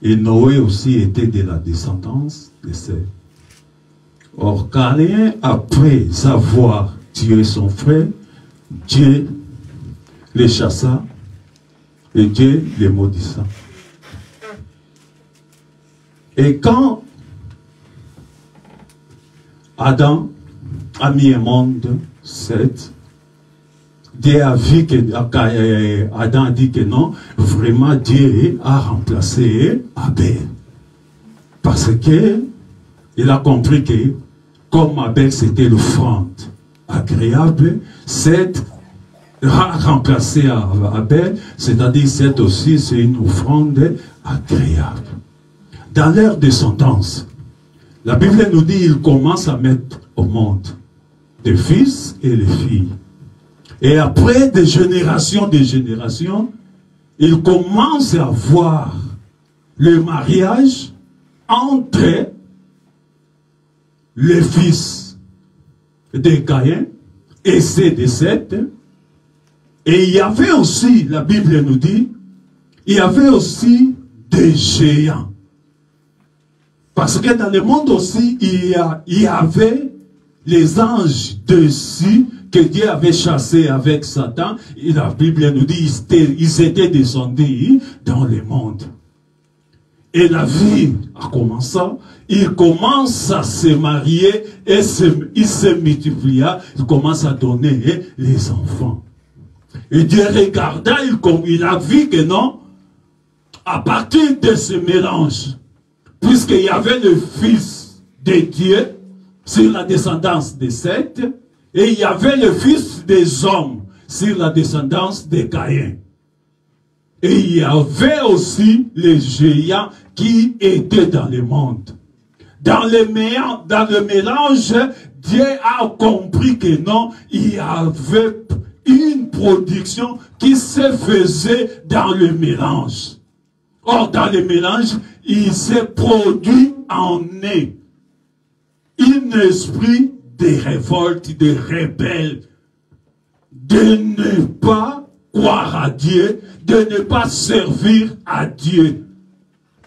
[SPEAKER 5] Et Noé aussi était de la descendance de Seth. Or, Caïn, après avoir tué son frère, Dieu les chassa et Dieu les maudissa. Et quand Adam a mis au monde Seth, Dieu a vu que Adam a dit que non, vraiment Dieu a remplacé Abel. Parce que il a compris que comme Abel c'était l'offrande agréable, Seth a remplacé Abel, c'est-à-dire Seth aussi c'est une offrande agréable. Dans leur descendance, La Bible nous dit qu'il commence à mettre au monde des fils et des filles. Et après des générations, il commence à voir le mariage entre les fils de Caïn et ceux de Seth. Et il y avait aussi, la Bible nous dit, il y avait aussi des géants. Parce que dans le monde aussi, il y avait les anges dessus que Dieu avait chassés avec Satan. Et la Bible nous dit ils étaient descendus dans le monde. Et la vie a commencé. Il commence à se marier et il se multiplia. Il commence à donner les enfants. Et Dieu regarda, il a vu que non, à partir de ce mélange, puisqu'il y avait le Fils de Dieu sur la descendance de Seth, et il y avait le Fils des hommes sur la descendance de Caïn. Et il y avait aussi les géants qui étaient dans le monde. Dans le mélange, Dieu a compris que non, il y avait une production qui se faisait dans le mélange. Or, dans le mélange, il s'est produit en eux un esprit de révolte, de rebelle, de ne pas croire à Dieu, de ne pas servir à Dieu.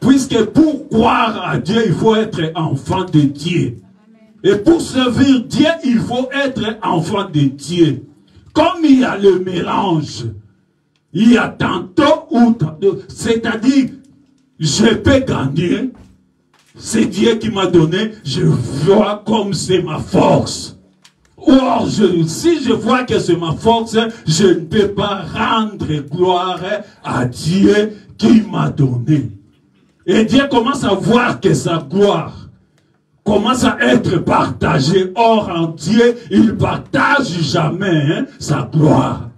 [SPEAKER 5] Puisque pour croire à Dieu, il faut être enfant de Dieu. Et pour servir Dieu, il faut être enfant de Dieu. Comme il y a le mélange, il y a tantôt ou tantôt, c'est-à-dire, je peux gagner, c'est Dieu qui m'a donné, je vois comme c'est ma force. Or, si je vois que c'est ma force, je ne peux pas rendre gloire à Dieu qui m'a donné. Et Dieu commence à voir que sa gloire commence à être partagée. Or, en Dieu, il ne partage jamais sa gloire.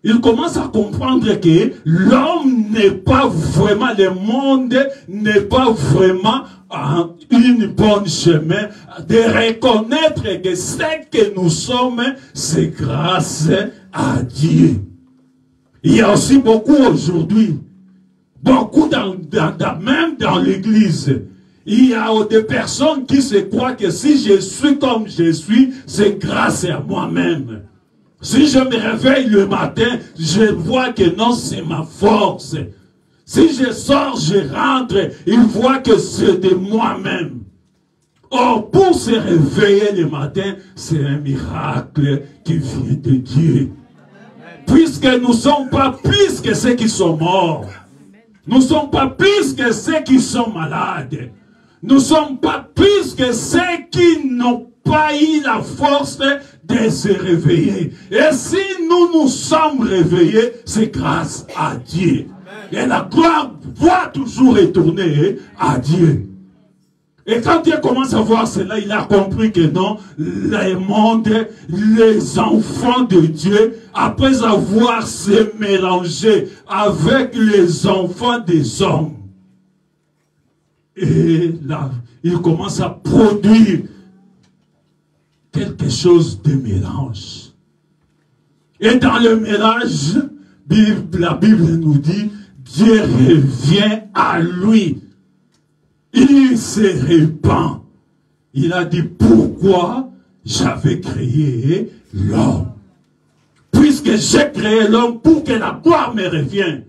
[SPEAKER 5] Il commence à comprendre que l'homme n'est pas vraiment, le monde n'est pas vraiment une bonne chemin de reconnaître que ce que nous sommes, c'est grâce à Dieu. Il y a aussi beaucoup aujourd'hui, beaucoup même dans l'église, il y a des personnes qui se croient que si je suis comme je suis, c'est grâce à moi-même. Si je me réveille le matin, je vois que non, c'est ma force. Si je sors, je rentre, il voit que c'est de moi-même. Or, pour se réveiller le matin, c'est un miracle qui vient de Dieu. Puisque nous ne sommes pas plus que ceux qui sont morts. Nous ne sommes pas plus que ceux qui sont malades. Nous ne sommes pas plus que ceux qui n'ont pas eu la force de se réveiller. Et si nous nous sommes réveillés, c'est grâce à Dieu. Et la gloire doit toujours retourner à Dieu. Et quand Dieu commence à voir cela, il a compris que non, le monde, les enfants de Dieu, après avoir se mélangé avec les enfants des hommes, et là, il commence à produire quelque chose de mélange. Et dans le mélange, la Bible nous dit, Dieu revient à lui. Il se répand. Il a dit, pourquoi j'avais créé l'homme? Puisque j'ai créé l'homme pour que la gloire me revienne.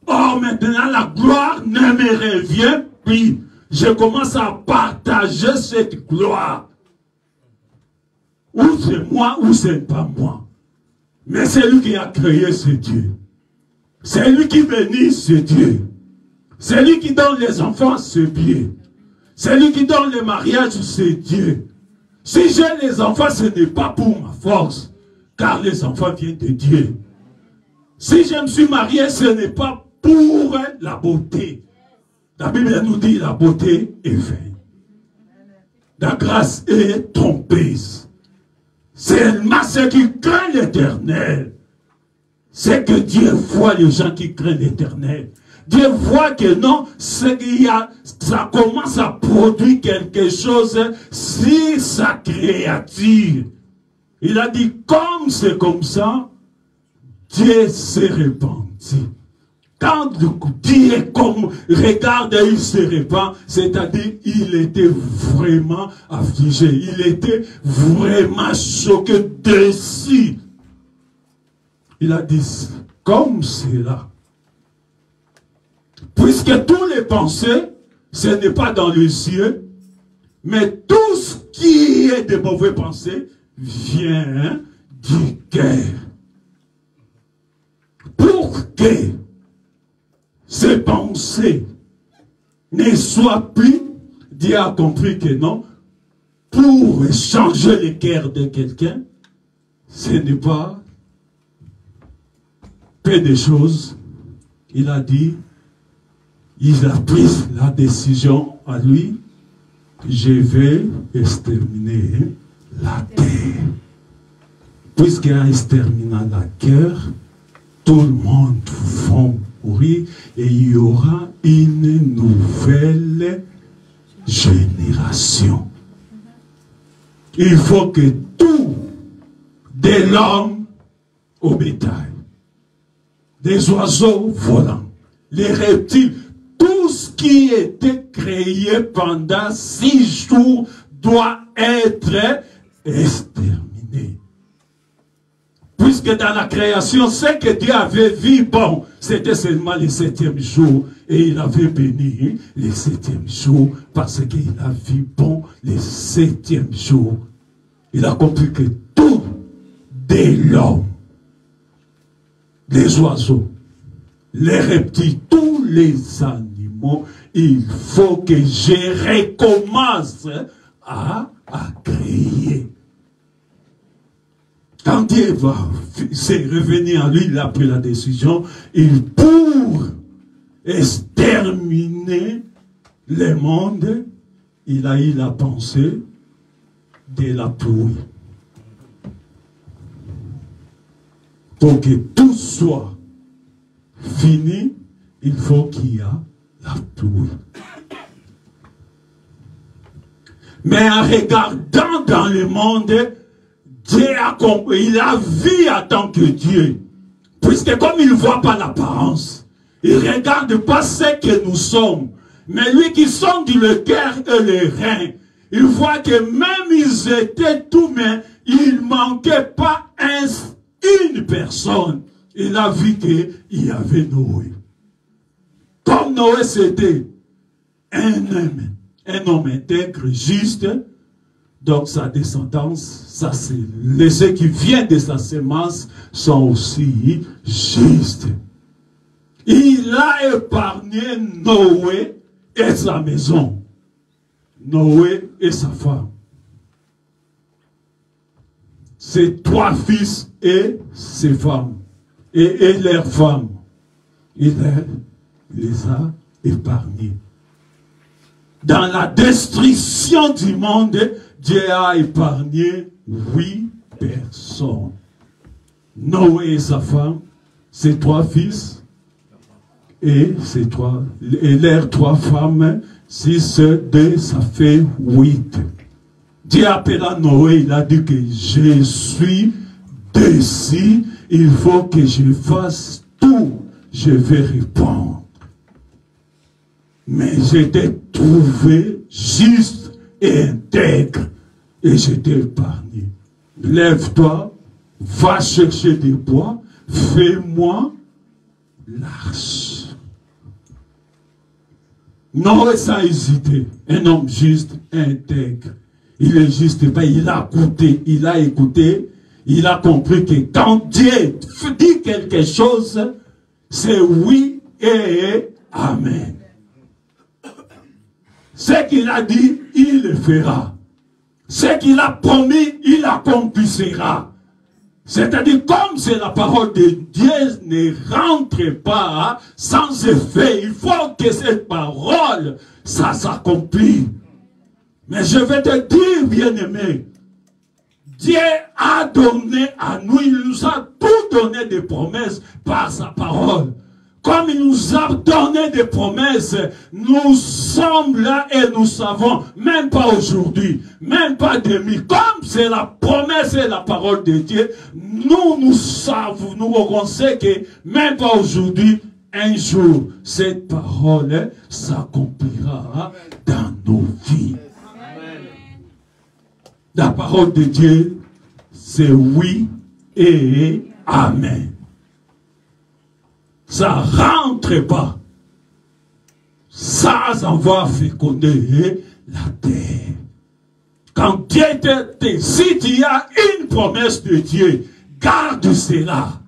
[SPEAKER 5] Or, maintenant, la gloire ne me revient plus. Je commence à partager cette gloire. Ou c'est moi, ou c'est pas moi. Mais c'est lui qui a créé ce Dieu. C'est lui qui bénit ce Dieu. C'est lui qui donne les enfants, c'est Dieu. C'est lui qui donne le mariage, c'est Dieu. Si j'ai les enfants, ce n'est pas pour ma force, car les enfants viennent de Dieu. Si je me suis marié, ce n'est pas pour la beauté. La Bible nous dit la beauté est vaine. La grâce est trompeuse. Seulement ceux qui craignent l'Éternel. C'est que Dieu voit les gens qui craignent l'Éternel. Dieu voit que non, ça commence à produire quelque chose sur sa créature. Il a dit, comme c'est comme ça, Dieu s'est répandu. Quand Dieu regarde et il se répand, c'est-à-dire il était vraiment affligé, il était vraiment choqué dessus. Il a dit, comme cela, puisque tous les pensées, ce n'est pas dans les yeux, mais tout ce qui est de mauvaises pensées vient du cœur. Pour que ces pensées ne soient plus, Dieu a compris que non, pour changer le cœur de quelqu'un, ce n'est pas peu de choses. Il a dit, il a pris la décision à lui, je vais exterminer la terre. Puisqu'il a exterminé la terre, tout le monde va mourir et il y aura une nouvelle génération. Il faut que tout, de l'homme au bétail, des oiseaux volants, les reptiles, tout ce qui était créé pendant 6 jours doit être exterminé. Puisque dans la création, ce que Dieu avait vu, bon, c'était seulement le 7e jour. Et il avait béni le 7e jour parce qu'il a vu bon le 7e jour. Il a compris que tout de l'homme, les oiseaux, les reptiles, tous les animaux, il faut que je recommence à créer. Quand Dieu va revenir à lui, il a pris la décision, pour exterminer le monde, il a eu la pensée de la pluie. Pour que tout soit fini, il faut qu'il y ait la pluie. Mais en regardant dans le monde, Dieu a compris, il a vu en tant que Dieu. Puisque comme il ne voit pas l'apparence, il ne regarde pas ce que nous sommes. Mais lui qui sonde le cœur et les reins, il voit que même ils étaient tous, mais il ne manquait pas une personne. Il a vu qu'il y avait Noé. Comme Noé c'était un homme intègre, juste, donc sa descendance, ça c'est ceux qui viennent de sa semence sont aussi justes. Il a épargné Noé et sa maison. Noé et sa femme. Ses 3 fils et ses femmes. Et leurs femmes. Il les a épargnés. Dans la destruction du monde, Dieu a épargné 8 personnes. Noé et sa femme, ses 3 fils, et leurs 3 femmes, 6, 2, ça fait 8. Dieu appela Noé, il a dit que je suis dessus, il faut que je fasse tout, je vais répondre. Mais j'étais trouvé juste et intègre. Et je t'ai épargné. Lève-toi, va chercher des bois, fais-moi l'arche. Noé sans hésiter, un homme juste, intègre. Il est juste, il a écouté, il a compris que quand Dieu dit quelque chose, c'est oui et amen. Ce qu'il a dit, il le fera. Ce qu'il a promis, il accomplira. C'est-à-dire, comme c'est la parole de Dieu, ne rentre pas sans effet. Il faut que cette parole, ça s'accomplit. Mais je vais te dire, bien-aimé, Dieu a donné à nous, il nous a tout donné des promesses par sa parole. comme il nous a donné des promesses, nous sommes là et nous savons, même pas aujourd'hui, même pas demain, comme c'est la promesse et la parole de Dieu, nous savons, nous reconnaissons que même pas aujourd'hui, un jour, cette parole s'accomplira dans nos vies. La parole de Dieu, c'est oui et amen. Ça rentre pas sans avoir fécondé la terre. Quand Dieu te, si tu as une promesse de Dieu, garde cela.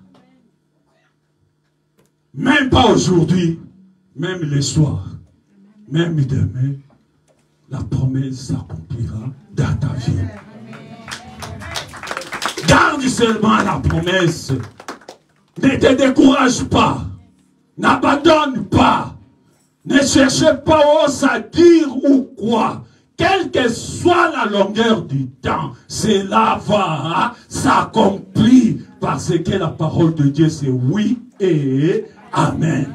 [SPEAKER 5] Même pas aujourd'hui, même le soir, même demain, la promesse s'accomplira dans ta vie. Garde seulement la promesse. Ne te décourage pas. N'abandonne pas. Ne cherchez pas à dire ou quoi. Quelle que soit la longueur du temps, cela va s'accomplir parce que la parole de Dieu c'est oui et amen.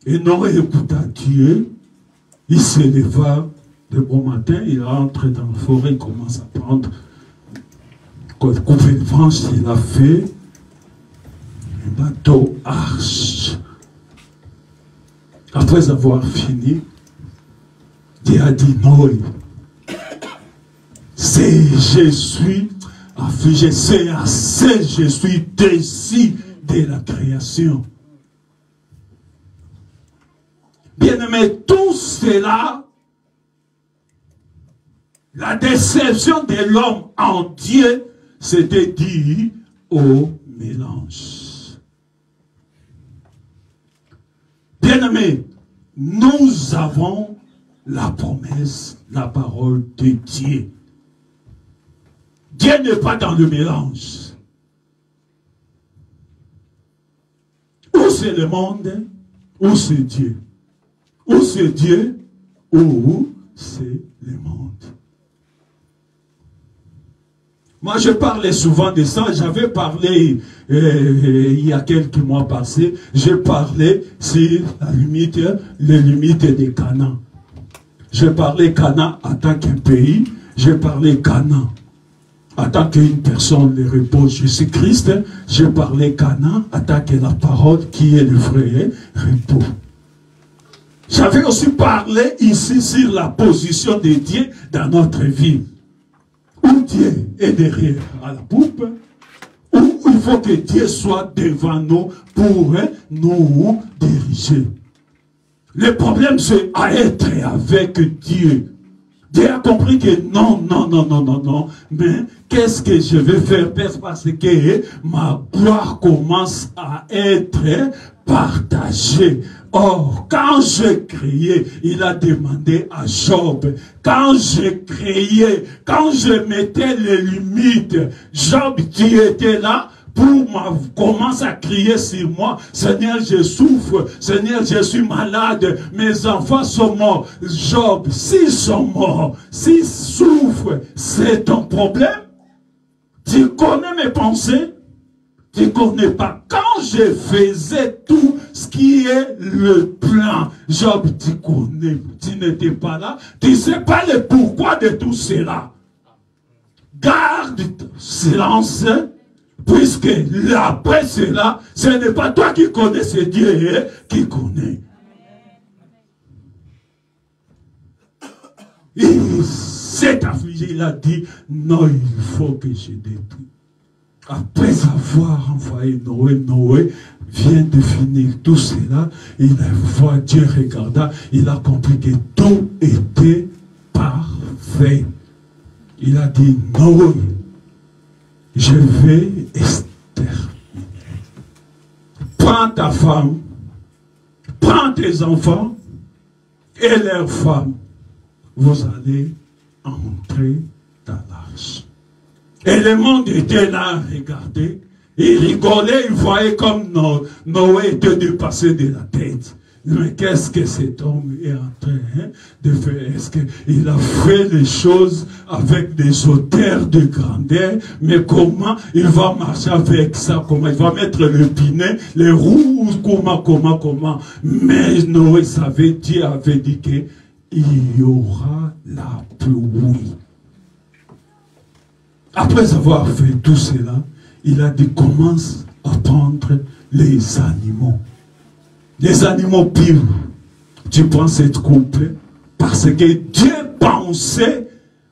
[SPEAKER 5] Et Noé écouta Dieu, il se leva de bon matin, il rentre dans la forêt, il commence à prendre couper de branche, il a fait un bateau arche. Après avoir fini, Dieu a dit Noé, je suis affligé, c'est assez, je suis déçu de la création. Bien-aimé, tout cela, la déception de l'homme en Dieu, c'était dit au mélange. Bien-aimé, nous avons la promesse, la parole de Dieu. Dieu n'est pas dans le mélange. Ou c'est le monde, ou c'est Dieu. Ou c'est Dieu, ou c'est le monde. Moi, je parlais souvent de ça. J'avais parlé il y a quelques mois passés. J'ai parlé sur les limites des Canaan. J'ai parlé Canaan en tant qu'un pays. J'ai parlé Canaan en tant qu'une personne, le repos Jésus-Christ. J'ai parlé Canaan en tant que la parole qui est le vrai repos. J'avais aussi parlé ici sur la position de Dieu dans notre vie. Où Dieu est derrière à la poupe, où il faut que Dieu soit devant nous pour nous diriger. Le problème, c'est à être avec Dieu. Dieu a compris que non, mais qu'est-ce que je vais faire? Parce que ma gloire commence à être partagée. Or, quand j'ai crié, il a demandé à Job, quand j'ai crié, quand je mettais les limites, Job, tu étais là pour commencer à crier sur moi. Seigneur, je souffre. Seigneur, je suis malade. Mes enfants sont morts. Job, s'ils sont morts, s'ils souffrent, c'est ton problème. Tu connais mes pensées? Tu ne connais pas. Quand je faisais tout ce qui est le plan, Job, tu connais, tu n'étais pas là. Tu ne sais pas le pourquoi de tout cela. Garde silence, puisque après cela, ce n'est pas toi qui connais, c'est Dieu qui connaît. Il s'est affligé, il a dit, non, il faut que je détruise. Après avoir envoyé Noé, Noé vient de finir tout cela. Il a vu Dieu regarda, il a compris que tout était parfait. Il a dit, Noé, je vais exterminer. Prends ta femme, prends tes enfants et leurs femmes. Vous allez entrer dans l'arche. Et le monde était là, regardez. Il rigolait, il voyait comme Noé était dépassé de la tête. Mais qu'est-ce que cet homme est en train de faire? Est-ce qu'il a fait les choses avec des hauteurs de grandeur? Mais comment il va marcher avec ça? Comment il va mettre le pinet, les roues? Comment? Mais Noé savait, Dieu avait dit qu'il y aura la pluie. Après avoir fait tout cela, il a dit, commence à prendre les animaux. Les animaux purs. Tu prends cette couple parce que Dieu pensait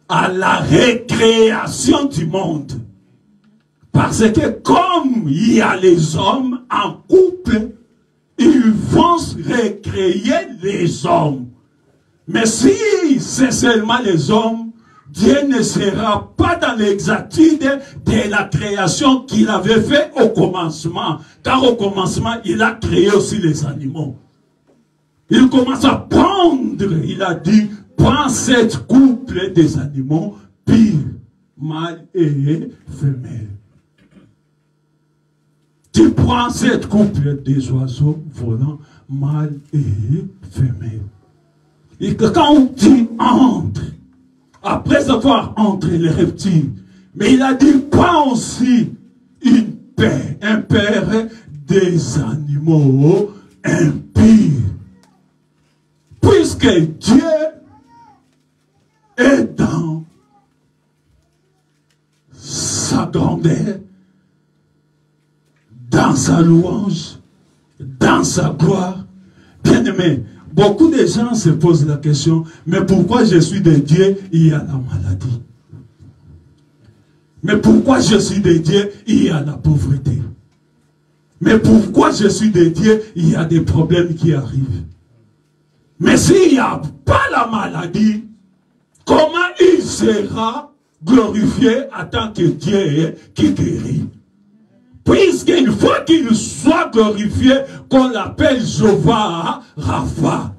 [SPEAKER 5] à la récréation du monde. Parce que comme il y a les hommes en couple, ils vont récréer les hommes. Mais si c'est seulement les hommes, Dieu ne sera pas dans l'exactitude de la création qu'il avait fait au commencement. Car au commencement, il a créé aussi les animaux. Il commence à prendre, il a dit, prends cette couple des animaux, pire, mâle et femelle. Tu prends cette couple des oiseaux volants, mâle et femelle. Et que quand tu entres, après avoir entré les reptiles, mais il a dit, prends aussi un père des animaux impies. Puisque Dieu est dans sa grandeur, dans sa louange, dans sa gloire. Bien aimé, beaucoup de gens se posent la question, mais pourquoi je suis de Dieu, il y a la maladie? Mais pourquoi je suis de Dieu, il y a la pauvreté? Mais pourquoi je suis de Dieu, il y a des problèmes qui arrivent? Mais s'il n'y a pas la maladie, comment il sera glorifié en tant que Dieu qui guérit? Puisqu'il faut qu'il soit glorifié, qu'on l'appelle Jéhovah Rapha,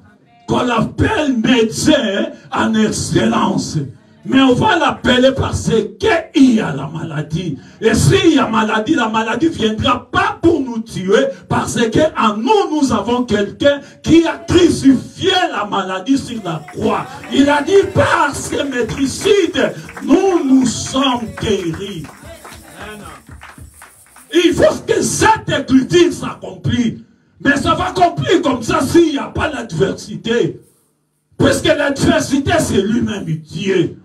[SPEAKER 5] qu'on l'appelle médecin en excellence. Mais on va l'appeler parce qu'il y a la maladie. Et s'il y a maladie, la maladie ne viendra pas pour nous tuer, parce qu'en nous, nous avons quelqu'un qui a crucifié la maladie sur la croix. Il a dit, par ses maîtricides, nous sommes guéris. Il faut que cette écriture s'accomplisse. Mais ça va accomplir comme ça s'il n'y a pas l'adversité. Puisque l'adversité, c'est lui-même Dieu.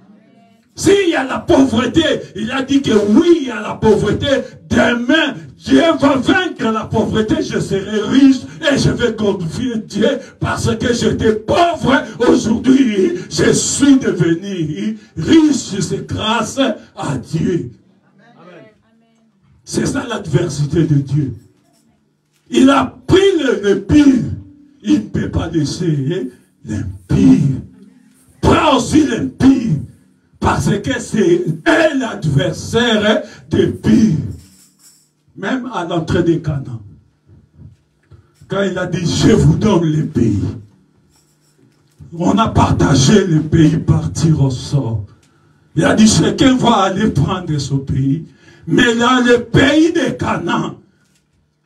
[SPEAKER 5] S'il y a la pauvreté, il a dit que oui, il y a la pauvreté. Demain, Dieu va vaincre la pauvreté. Je serai riche et je vais glorifier Dieu parce que j'étais pauvre. Aujourd'hui, je suis devenu riche. C'est grâce à Dieu. C'est ça l'adversité de Dieu. Il a pris le pire. Il ne peut pas laisser l'impie. Prends aussi l'impie. Parce que c'est l'adversaire de pire. Même à l'entrée des Canaan. Quand il a dit, je vous donne le pays. On a partagé le pays par tir au sort. Il a dit, chacun va aller prendre ce pays. Mais dans le pays de Canaan,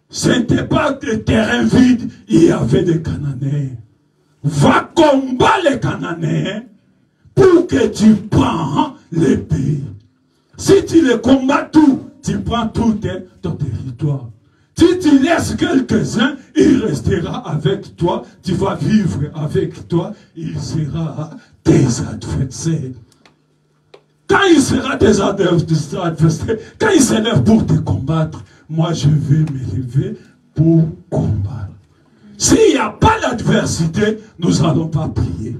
[SPEAKER 5] ce n'était pas des terrains vides, il y avait des Cananéens. Va combattre les Cananéens pour que tu prends le pays. Si tu les combats tout, tu prends tout ton territoire. Si tu laisses quelques-uns, il restera avec toi, tu vas vivre avec toi, il sera tes adversaires. Quand il sera des adversaires, quand il s'élève pour te combattre, moi je vais m'élever pour combattre. S'il n'y a pas l'adversité, nous n'allons pas prier.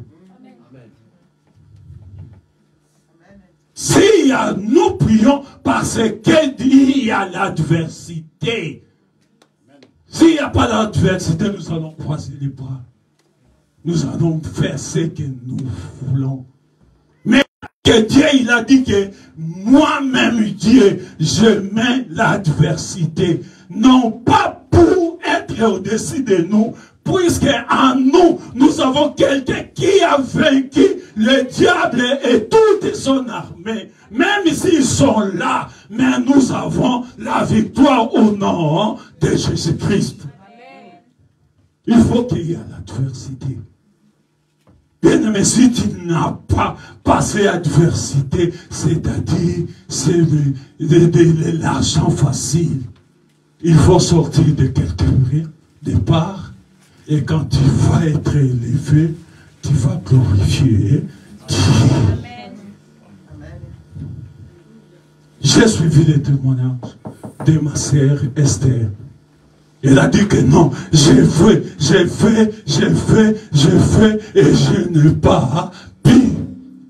[SPEAKER 5] S'il y a, nous prions parce qu'il y a l'adversité. S'il n'y a pas l'adversité, nous allons croiser les bras. Nous allons faire ce que nous voulons. Mais que Dieu, il a dit que moi-même, Dieu, je mets l'adversité. Non pas pour être au-dessus de nous, puisque en nous, nous avons quelqu'un qui a vaincu le diable et toute son armée. Même s'ils sont là, mais nous avons la victoire au nom de Jésus-Christ. Il faut qu'il y ait l'adversité. Bien-aimé, si tu n'as pas passé adversité, c'est-à-dire c'est de l'argent facile. Il faut sortir de quelque part, et quand tu vas être élevé, tu vas glorifier Dieu. J'ai suivi les témoignages de ma sœur Esther. Elle a dit que non, j'ai fait, et je n'ai pas pu.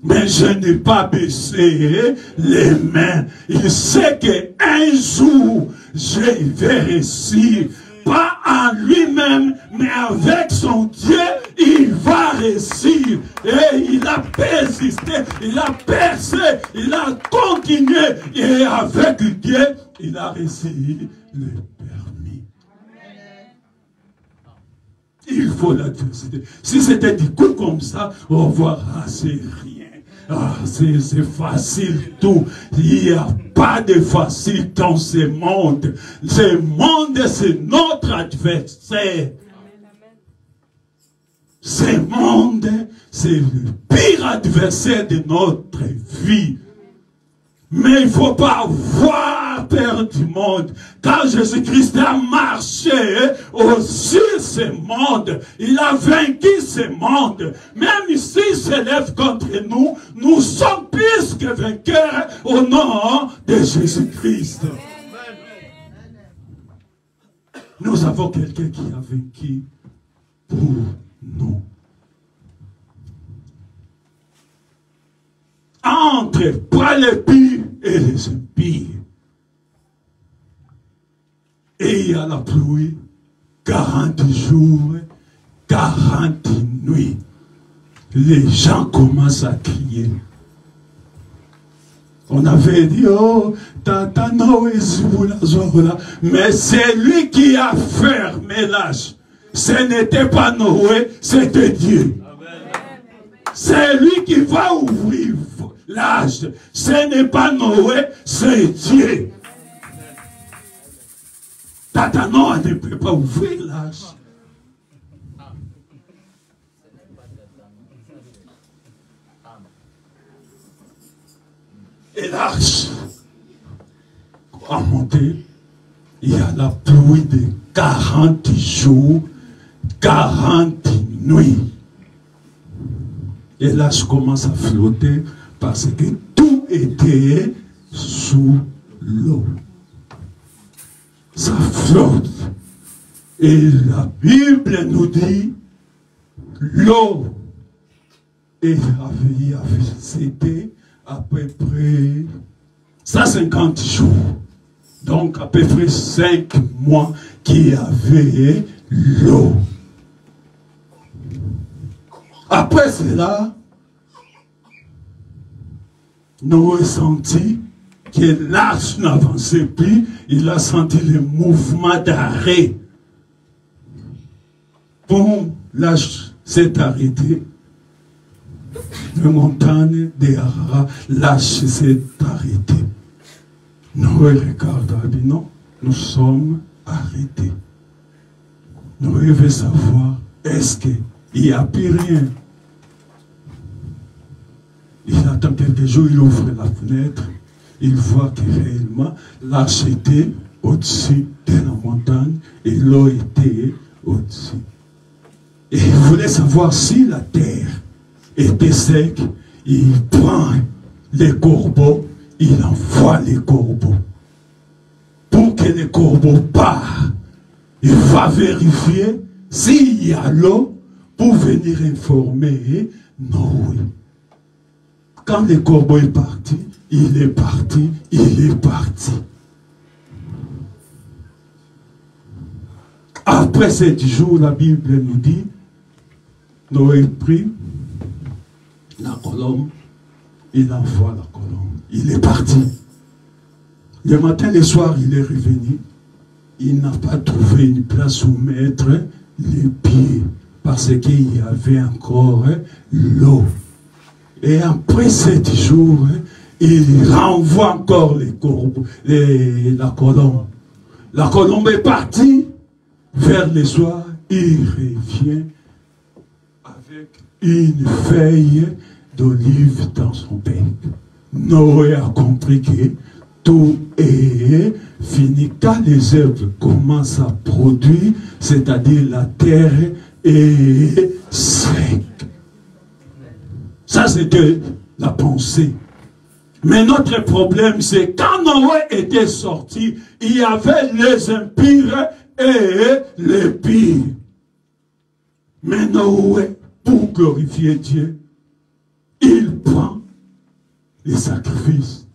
[SPEAKER 5] Mais je n'ai pas baissé les mains. Il sait qu'un jour, je vais réussir. Pas en lui-même, mais avec son Dieu, il va réussir. Et il a persisté, il a percé, il a continué. Et avec Dieu, il a réussi le permis. Il faut l'adversité. Si c'était du coup comme ça, on va c'est rien. Ah, c'est facile tout. Il n'y a pas de facile dans ce monde. Ce monde, c'est notre adversaire. Ce monde, c'est le pire adversaire de notre vie. Mais il ne faut pas avoir peur du monde. Quand Jésus-Christ a marché au-dessus de ce monde, il a vaincu ce monde. Même s'il s'élève contre nous, nous sommes plus que vainqueurs au nom de Jésus-Christ. Nous avons quelqu'un qui a vaincu pour nous. Entre pas les pires et les impies. Et il y a la pluie, 40 jours, 40 nuits. Les gens commencent à crier. On avait dit, oh, tata Noé, mais c'est lui qui a fermé l'âge. Ce n'était pas Noé, c'était Dieu. C'est lui qui va ouvrir l'âge. Ce n'est pas Noé, c'est Dieu. Tata Noé ne peut pas ouvrir l'âge. Et l'âge a monté. Il y a la pluie de 40 jours, 40 nuits. Et là, je commence à flotter parce que tout était sous l'eau. Ça flotte. Et la Bible nous dit, l'eau, c'était à peu près 150 jours. Donc à peu près 5 mois qu'il y avait l'eau. Après cela, Noé sentit que l'arche n'avançait plus. Il a senti le mouvement d'arrêt. Bon, l'arche s'est arrêtée. La montagne de Ararat, l'arche s'est arrêtée. Noé regarde, il dit non, nous sommes arrêtés. Noé veut savoir, est-ce qu'il n'y a plus rien? Il attend quelques jours, il ouvre la fenêtre, il voit que réellement l'arche était au-dessus de la montagne et l'eau était au-dessus. Et il voulait savoir si la terre était sec. Il prend les corbeaux, il envoie les corbeaux. Pour que les corbeaux partent, il va vérifier s'il y a l'eau pour venir informer Noé. Quand le corbeau est parti, il est parti, il est parti. Après 7 jours, la Bible nous dit, Noé prit la colombe, il envoie la colombe. Il est parti. Le matin, le soir, il est revenu. Il n'a pas trouvé une place où mettre les pieds parce qu'il y avait encore l'eau. Et après 7 jours, il renvoie encore les corbeaux, la colombe. La colombe est partie vers le soir. il revient avec une feuille d'olive dans son bec. Noé a compris que tout est fini. Quand les herbes commencent à produire, c'est-à-dire la terre est sec. Ça, c'était la pensée. Mais notre problème, c'est quand Noé était sorti, il y avait les impurs et les pires. Mais Noé, pour glorifier Dieu, il prend les sacrifices.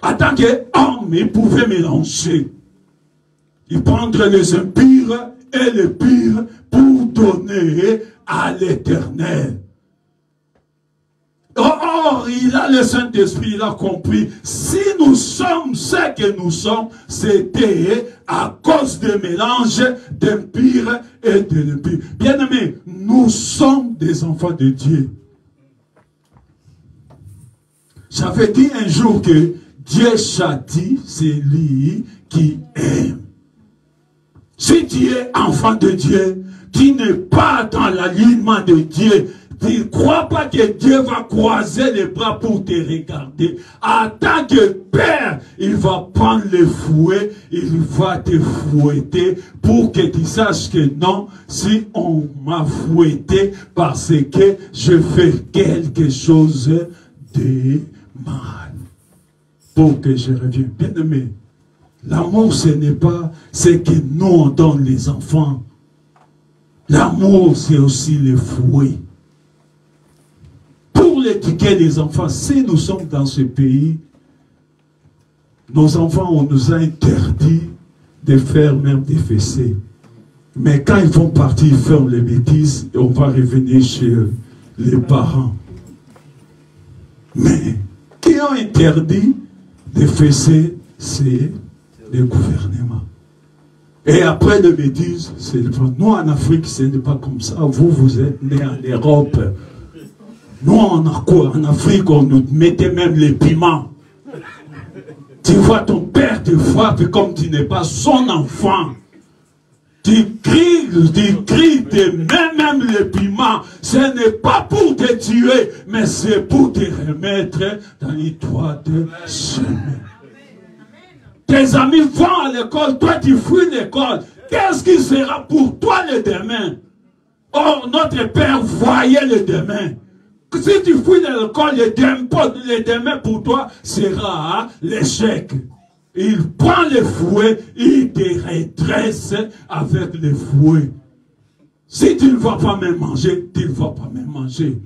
[SPEAKER 5] En tant qu'homme, il pouvait mélanger. Il prendre les impurs et les pires pour donner à l'Éternel. Or, il a le Saint-Esprit, il a compris. Si nous sommes ce que nous sommes, c'était à cause du mélange d'impurs et de l'impur. Bien-aimés, nous sommes des enfants de Dieu. J'avais dit un jour que Dieu châtie celui qui aime. Si tu es enfant de Dieu, tu n'es pas dans l'alignement de Dieu, tu ne crois pas que Dieu va croiser les bras pour te regarder. En tant que père, il va prendre le fouet, il va te fouetter pour que tu saches que non, si on m'a fouetté parce que je fais quelque chose de mal. Pour que je revienne. Bien aimé, l'amour ce n'est pas ce que nous on donne les enfants. L'amour c'est aussi le fouet. Pour l'éduquer les enfants, si nous sommes dans ce pays, nos enfants, on nous a interdit de faire même des fessées. Mais quand ils vont partir faire les bêtises, on va revenir chez les parents. Mais qui ont interdit de fessées, c'est le gouvernement. Et après les bêtises, c'est le front. Nous en Afrique, ce n'est pas comme ça. Vous, vous êtes nés en Europe. Nous, en Afrique, on nous mettait même les piments. Tu vois ton père te frappe comme tu n'es pas son enfant. Tu cries, même les piments. Ce n'est pas pour te tuer, mais c'est pour te remettre dans les droits de chemin. Tes amis vont à l'école, toi tu fuis l'école. Qu'est-ce qui sera pour toi le demain? Or, notre père voyait le demain. Si tu fuis l'école, le demain pour toi sera l'échec. Il prend le fouet, il te redresse avec le fouet. Si tu ne vas pas même manger, tu ne vas pas même manger.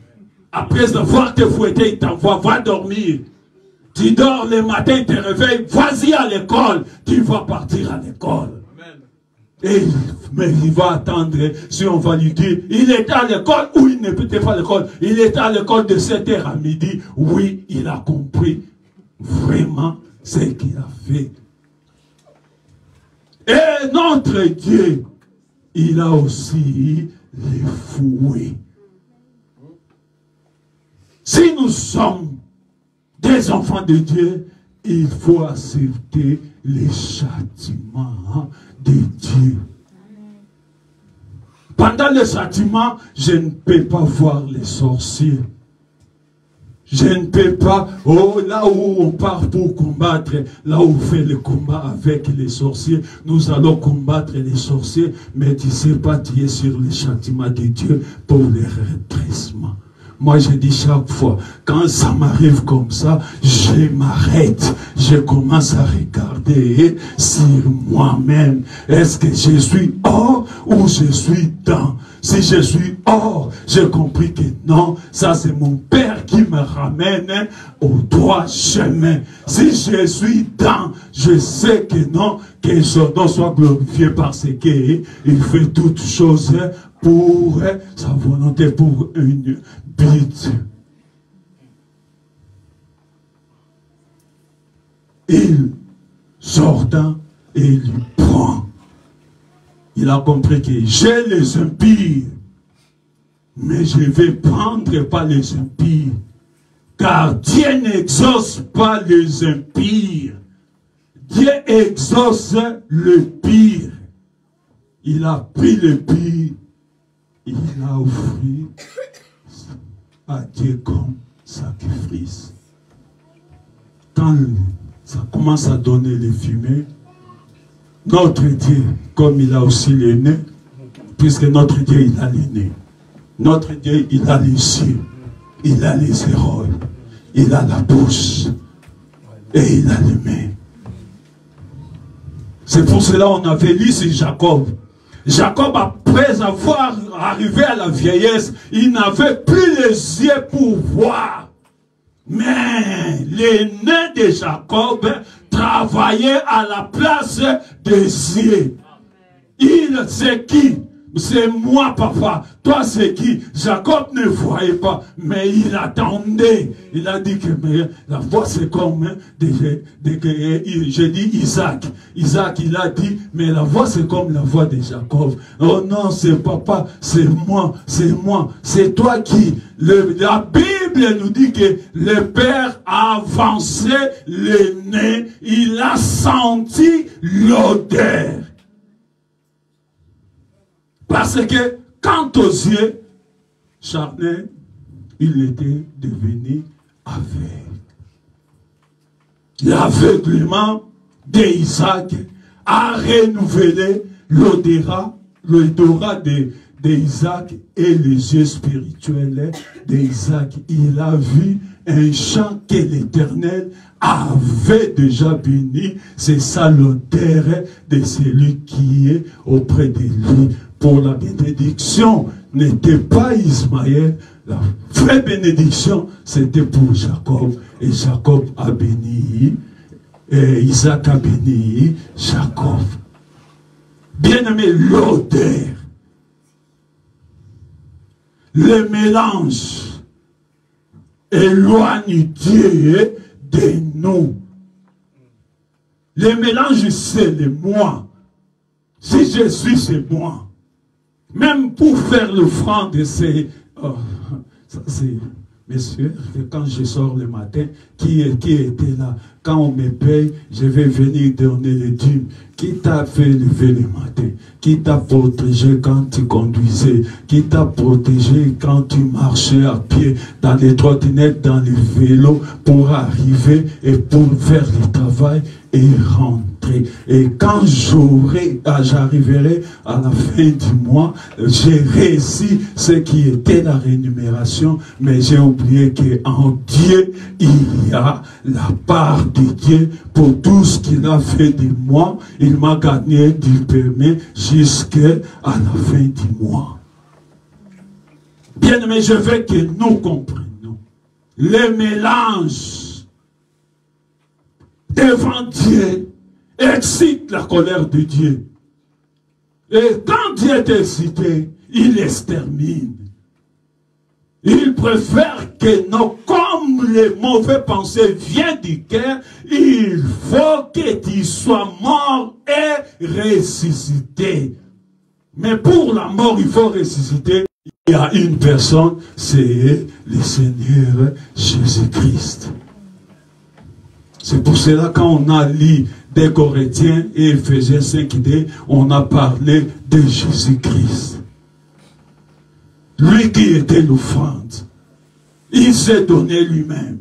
[SPEAKER 5] Après avoir te fouetté, il t'envoie, va dormir. Tu dors le matin, il te réveille, vas-y à l'école, tu vas partir à l'école. Mais il va attendre si on va lui dire, il était à l'école ou il n'était pas à l'école. Il était à l'école de 7h à midi. Oui, il a compris vraiment ce qu'il a fait. Et notre Dieu, il a aussi les fouets. Si nous sommes des enfants de Dieu, il faut accepter les châtiments de Dieu. Pendant le châtiment, je ne peux pas voir les sorciers. Je ne peux pas, là où on part pour combattre, là où on fait le combat avec les sorciers, nous allons combattre les sorciers, mais tu ne sais pas, tu es sur le châtiment de Dieu pour le redressement. Moi, je dis chaque fois, quand ça m'arrive comme ça, je m'arrête. Je commence à regarder sur moi-même. Est-ce que je suis hors ou je suis dans? Si je suis hors, j'ai compris que non, ça c'est mon Père qui me ramène au droit chemin. Si je suis dans, je sais que non, que son nom soit glorifié parce qu'il fait toutes choses pour sa volonté, pour une but. Il sortant et il lui prend. Il a compris que j'ai les impies, mais je ne vais prendre pas les impies, car Dieu n'exauce pas les impies. Dieu exauce le pire. il a pris le pire, il a offert à Dieu comme sacrifice. Quand ça commence à donner les fumées, notre Dieu, comme il a aussi les nez, puisque notre Dieu, il a les nez, notre Dieu, il a les yeux, il a les oreilles, il a la bouche, et il a les mains. C'est pour cela qu'on avait lu sur Jacob. Jacob, après avoir arrivé à la vieillesse, il n'avait plus les yeux pour voir. Mais les nez de Jacob travaillaient à la place des yeux. Il, c'est qui? C'est moi, papa. Toi, c'est qui? Jacob ne voyait pas, mais il attendait. Il a dit que mais, la voix, c'est comme, j'ai dit Isaac. Isaac, il a dit, mais la voix, c'est comme la voix de Jacob. Oh non, c'est papa, c'est moi, c'est toi qui. La Bible nous dit que le père a avancé le nez, il a senti l'odeur. Parce que, quant aux yeux, charnel, il était devenu aveugle. L'aveuglement d'Isaac a renouvelé l'odorat d'Isaac et les yeux spirituels d'Isaac. Il a vu un champ que l'Éternel avait déjà béni. C'est ça l'odeur de celui qui est auprès de lui. Pour la bénédiction n'était pas Ismaël, la vraie bénédiction c'était pour Jacob. Et Jacob a béni, et Isaac a béni Jacob. Bien-aimé, l'odeur, le mélange éloigne Dieu de nous. Le mélange c'est le moi. Si Jésus c'est moi. Même pour faire l'offrande, c'est... Oh, ça c'est... Messieurs, quand je sors le matin, qui était là? Quand on me paye, je vais venir donner les dîmes. Qui t'a fait lever le matin? Qui t'a protégé quand tu conduisais? Qui t'a protégé quand tu marchais à pied, dans les trottinettes, dans les vélos, pour arriver et pour faire le travail et rentrer? Et quand j'arriverai à la fin du mois, j'ai réussi ce qui était la rémunération, mais j'ai oublié qu'en Dieu, il y a la part de Dieu pour tout ce qu'il a fait de moi. Il m'a gagné du permis jusqu'à la fin du mois. Bien aimé, je veux que nous comprenions le mélange devant Dieu excite la colère de Dieu. Et quand Dieu est excité, il extermine. Il préfère que comme les mauvais pensées viennent du cœur, il faut que tu sois mort et ressuscité. Mais pour la mort, il faut ressusciter. Il y a une personne, c'est le Seigneur Jésus-Christ. C'est pour cela quand on a lu des Corinthiens et Éphésiens 5d, on a parlé de Jésus-Christ. Lui qui était l'offrande. Il s'est donné lui-même.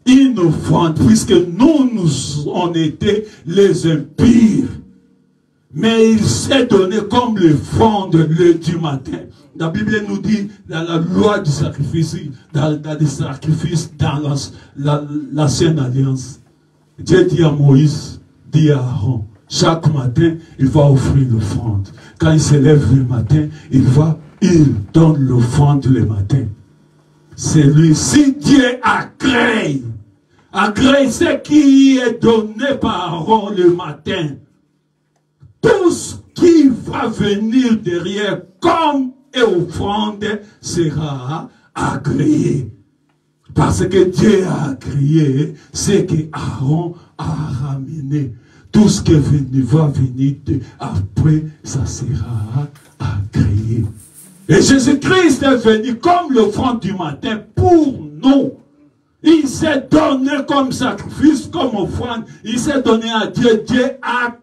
[SPEAKER 5] Une offrande, puisque nous on était les impurs. Mais il s'est donné comme l'offrande du matin. La Bible nous dit, dans la loi du sacrifice, dans les sacrifices, dans l'ancienne alliance, Dieu dit à Moïse, dit à Aaron, chaque matin, il va offrir l'offrande. Quand il se lève le matin, il donne l'offrande le matin. C'est lui, si Dieu agrée ce qui est donné par Aaron le matin, tout ce qui va venir derrière comme offrande sera agréé. Parce que Dieu a agréé ce que Aaron a ramené. Tout ce qui va venir après, ça sera agréé. Et Jésus-Christ est venu comme l'offrande du matin pour nous. Il s'est donné comme sacrifice, comme offrande. Il s'est donné à Dieu. Dieu a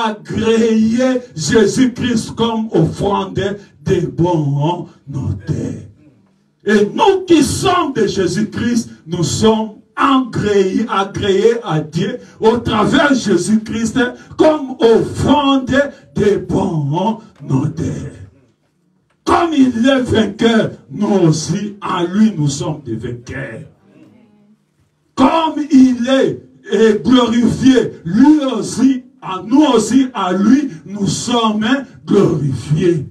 [SPEAKER 5] agréé Jésus-Christ comme offrande des bons notaires. Et nous qui sommes de Jésus-Christ, nous sommes agréés à Dieu au travers de Jésus-Christ comme offrande des bons notaires. Comme il est vainqueur, nous aussi, en lui, nous sommes des vainqueurs. Comme il est glorifié, lui aussi, nous aussi, à lui, nous sommes glorifiés.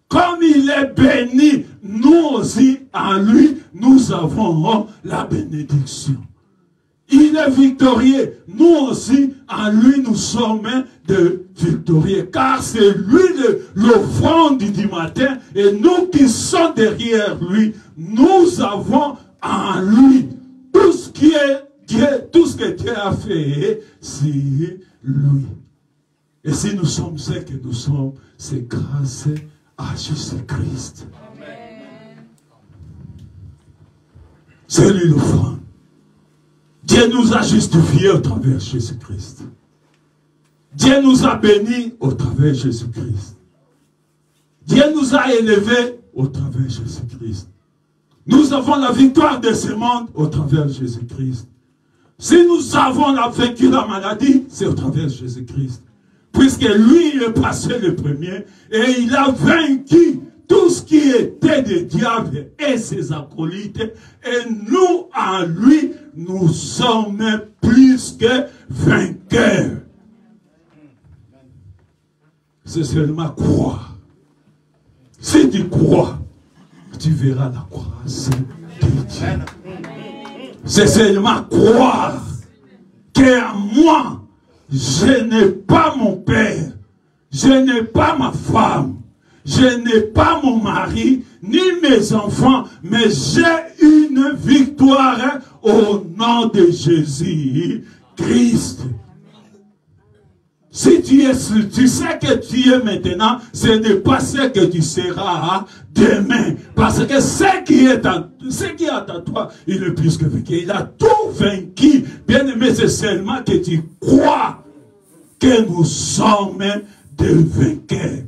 [SPEAKER 5] Comme il est béni, nous aussi, en lui, nous avons la bénédiction. Il est victorieux. Nous aussi, en lui, nous sommes de victorieux. Car c'est lui l'offrande du matin. Et nous qui sommes derrière lui, nous avons en lui tout ce qui est Dieu, tout ce que Dieu a fait, c'est lui. Et si nous sommes ce que nous sommes, c'est grâce à Jésus-Christ. C'est lui l'offrande. Dieu nous a justifiés au travers de Jésus-Christ. Dieu nous a bénis au travers de Jésus-Christ. Dieu nous a élevés au travers de Jésus-Christ. Nous avons la victoire de ce monde au travers de Jésus-Christ. Si nous avons vaincu la maladie, c'est au travers de Jésus-Christ. Puisque lui, il est passé le premier et il a vaincu tout ce qui était des diables et ses acolytes. Et nous, en lui, nous sommes plus que vainqueurs. C'est seulement croire. Si tu crois, tu verras la grâce de Dieu. C'est seulement croire qu'en moi, je n'ai pas mon père, je n'ai pas ma femme, je n'ai pas mon mari, ni mes enfants, mais j'ai une victoire au nom de Jésus-Christ. Si tu sais que tu es maintenant, ce n'est pas ce que tu seras demain. Parce que ce qui est à toi, il est plus que vaincu. Il a tout vaincu. Bien aimé, c'est seulement que tu crois que nous sommes des vainqueurs.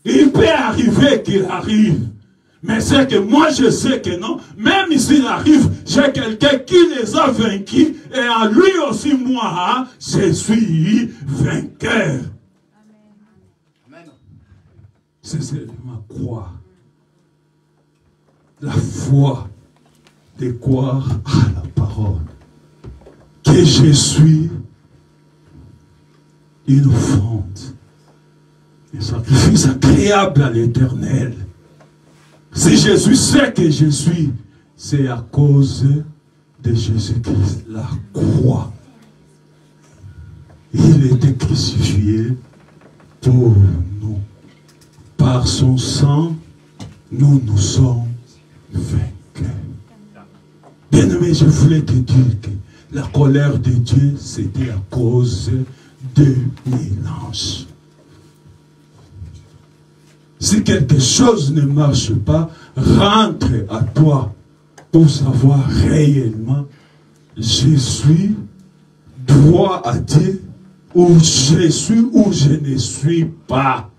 [SPEAKER 5] Il peut arriver qu'il arrive. Mais c'est que moi je sais que non. Même s'il arrive, j'ai quelqu'un qui les a vaincus. Et en lui aussi, moi, je suis vainqueur. C'est seulement croire. La foi de croire à la parole. Que je suis une offrande. Un sacrifice agréable à l'Éternel. Si Jésus sait que je suis, c'est à cause de Jésus-Christ, la croix. Il était crucifié pour nous. Par son sang, nous sommes vainqueurs. Bien-aimé, je voulais te dire que la colère de Dieu, c'était à cause de mélange. Si quelque chose ne marche pas, rentre à toi pour savoir réellement, je suis droit à Dieu, ou je suis ou je ne suis pas.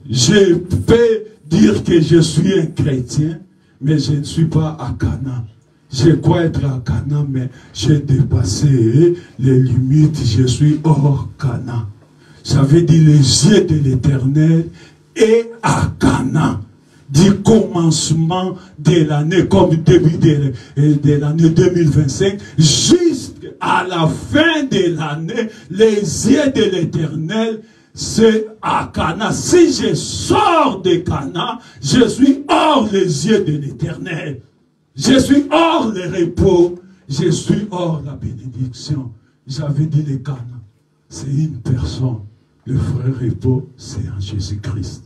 [SPEAKER 5] Je peux dire que je suis un chrétien, mais je ne suis pas à Cana. Je crois être à Cana, mais j'ai dépassé les limites, je suis hors Cana. Ça veut dire les yeux de l'Éternel et à Cana, du commencement de l'année, comme début de l'année 2025, jusqu'à la fin de l'année, les yeux de l'Éternel, c'est à Cana. Si je sors de Cana, je suis hors les yeux de l'Éternel. Je suis hors le repos, je suis hors la bénédiction. J'avais dit les Cana, c'est une personne. Le vrai repos, c'est en Jésus-Christ.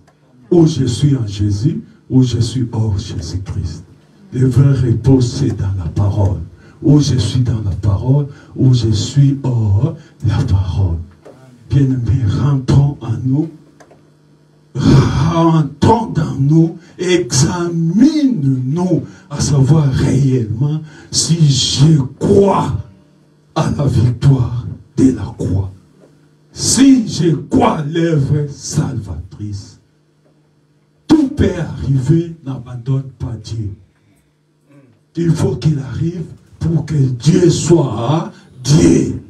[SPEAKER 5] Ou je suis en Jésus, ou je suis hors Jésus-Christ. Le vrai repos, c'est dans la parole. Ou je suis dans la parole, ou je suis hors la parole. Bien-aimés, rentrons en nous. Rentrons dans nous examine-nous à savoir réellement si je crois à la victoire de la croix. Si je crois à l'œuvre salvatrice, tout peut arriver, n'abandonne pas Dieu. Il faut qu'il arrive pour que Dieu soit Dieu.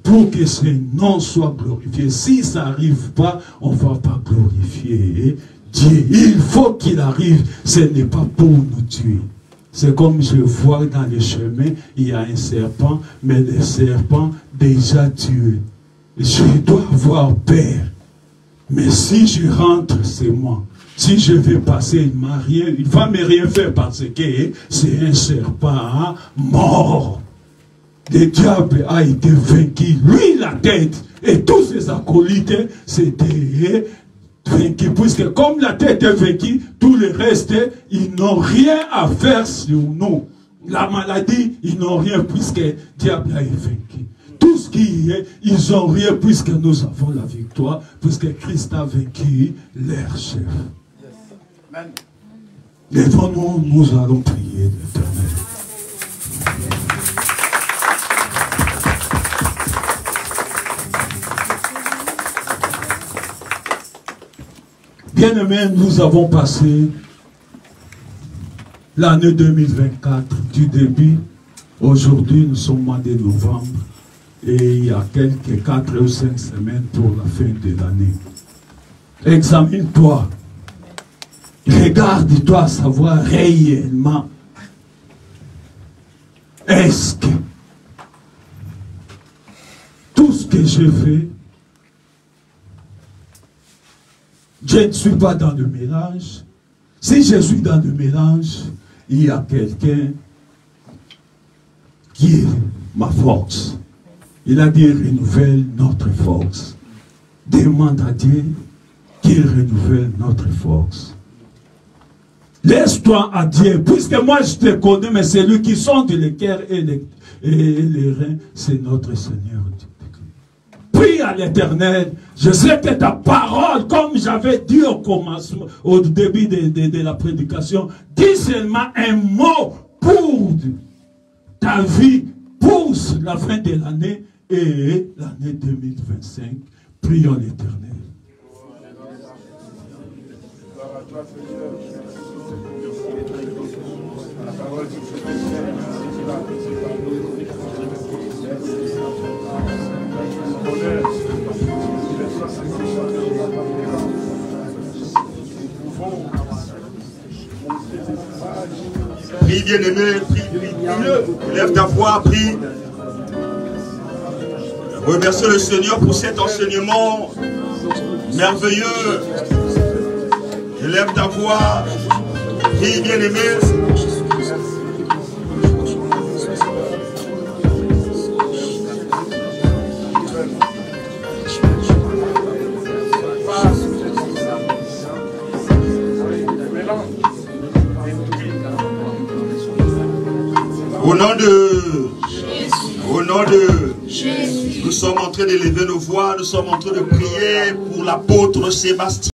[SPEAKER 5] Pour que ce nom soit glorifié. Si ça n'arrive pas, on ne va pas glorifier Dieu. Il faut qu'il arrive. Ce n'est pas pour nous tuer. C'est comme je vois dans le chemin, il y a un serpent, mais le serpent déjà tué. Je dois avoir peur. Mais si je rentre, c'est moi. Si je vais passer, il ne va me rien faire parce que c'est un serpent mort. Le diable a été vaincu. Lui, la tête, et tous ses acolytes, c'était vaincu. Puisque comme la tête est vaincue, tout le reste, ils n'ont rien à faire sur nous. La maladie, ils n'ont rien puisque le diable a été vaincu. Tout ce qui est, ils n'ont rien puisque nous avons la victoire, puisque Christ a vaincu leur chef. Devant nous, nous allons prier l'Éternel. Bien-aimés, nous avons passé l'année 2024 du début. Aujourd'hui, nous sommes au mois de novembre et il y a quelques 4 ou 5 semaines pour la fin de l'année. Examine-toi. Regarde-toi à savoir réellement est-ce que tout ce que je fais, je ne suis pas dans le mélange. Si je suis dans le mélange, il y a quelqu'un qui est ma force. Il a dit renouvelle notre force. Demande à Dieu qu'il renouvelle notre force. Laisse-toi à Dieu, puisque moi je te connais, mais c'est lui qui sonde le cœur et les reins, c'est notre Seigneur Dieu. Prie à l'Éternel. Je sais que ta parole, comme j'avais dit au commencement, au début de la prédication, dis seulement un mot pour ta vie, pour la fin de l'année et l'année 2025. Prions l'Éternel.
[SPEAKER 1] Prie, bien-aimé, prie. Lève ta voix, prie. Remercie le Seigneur pour cet enseignement merveilleux. Lève ta voix, prie, bien-aimé. Au nom de Jésus, nous sommes en train d'élever nos voix, nous sommes en train de prier pour l'apôtre Sébastien.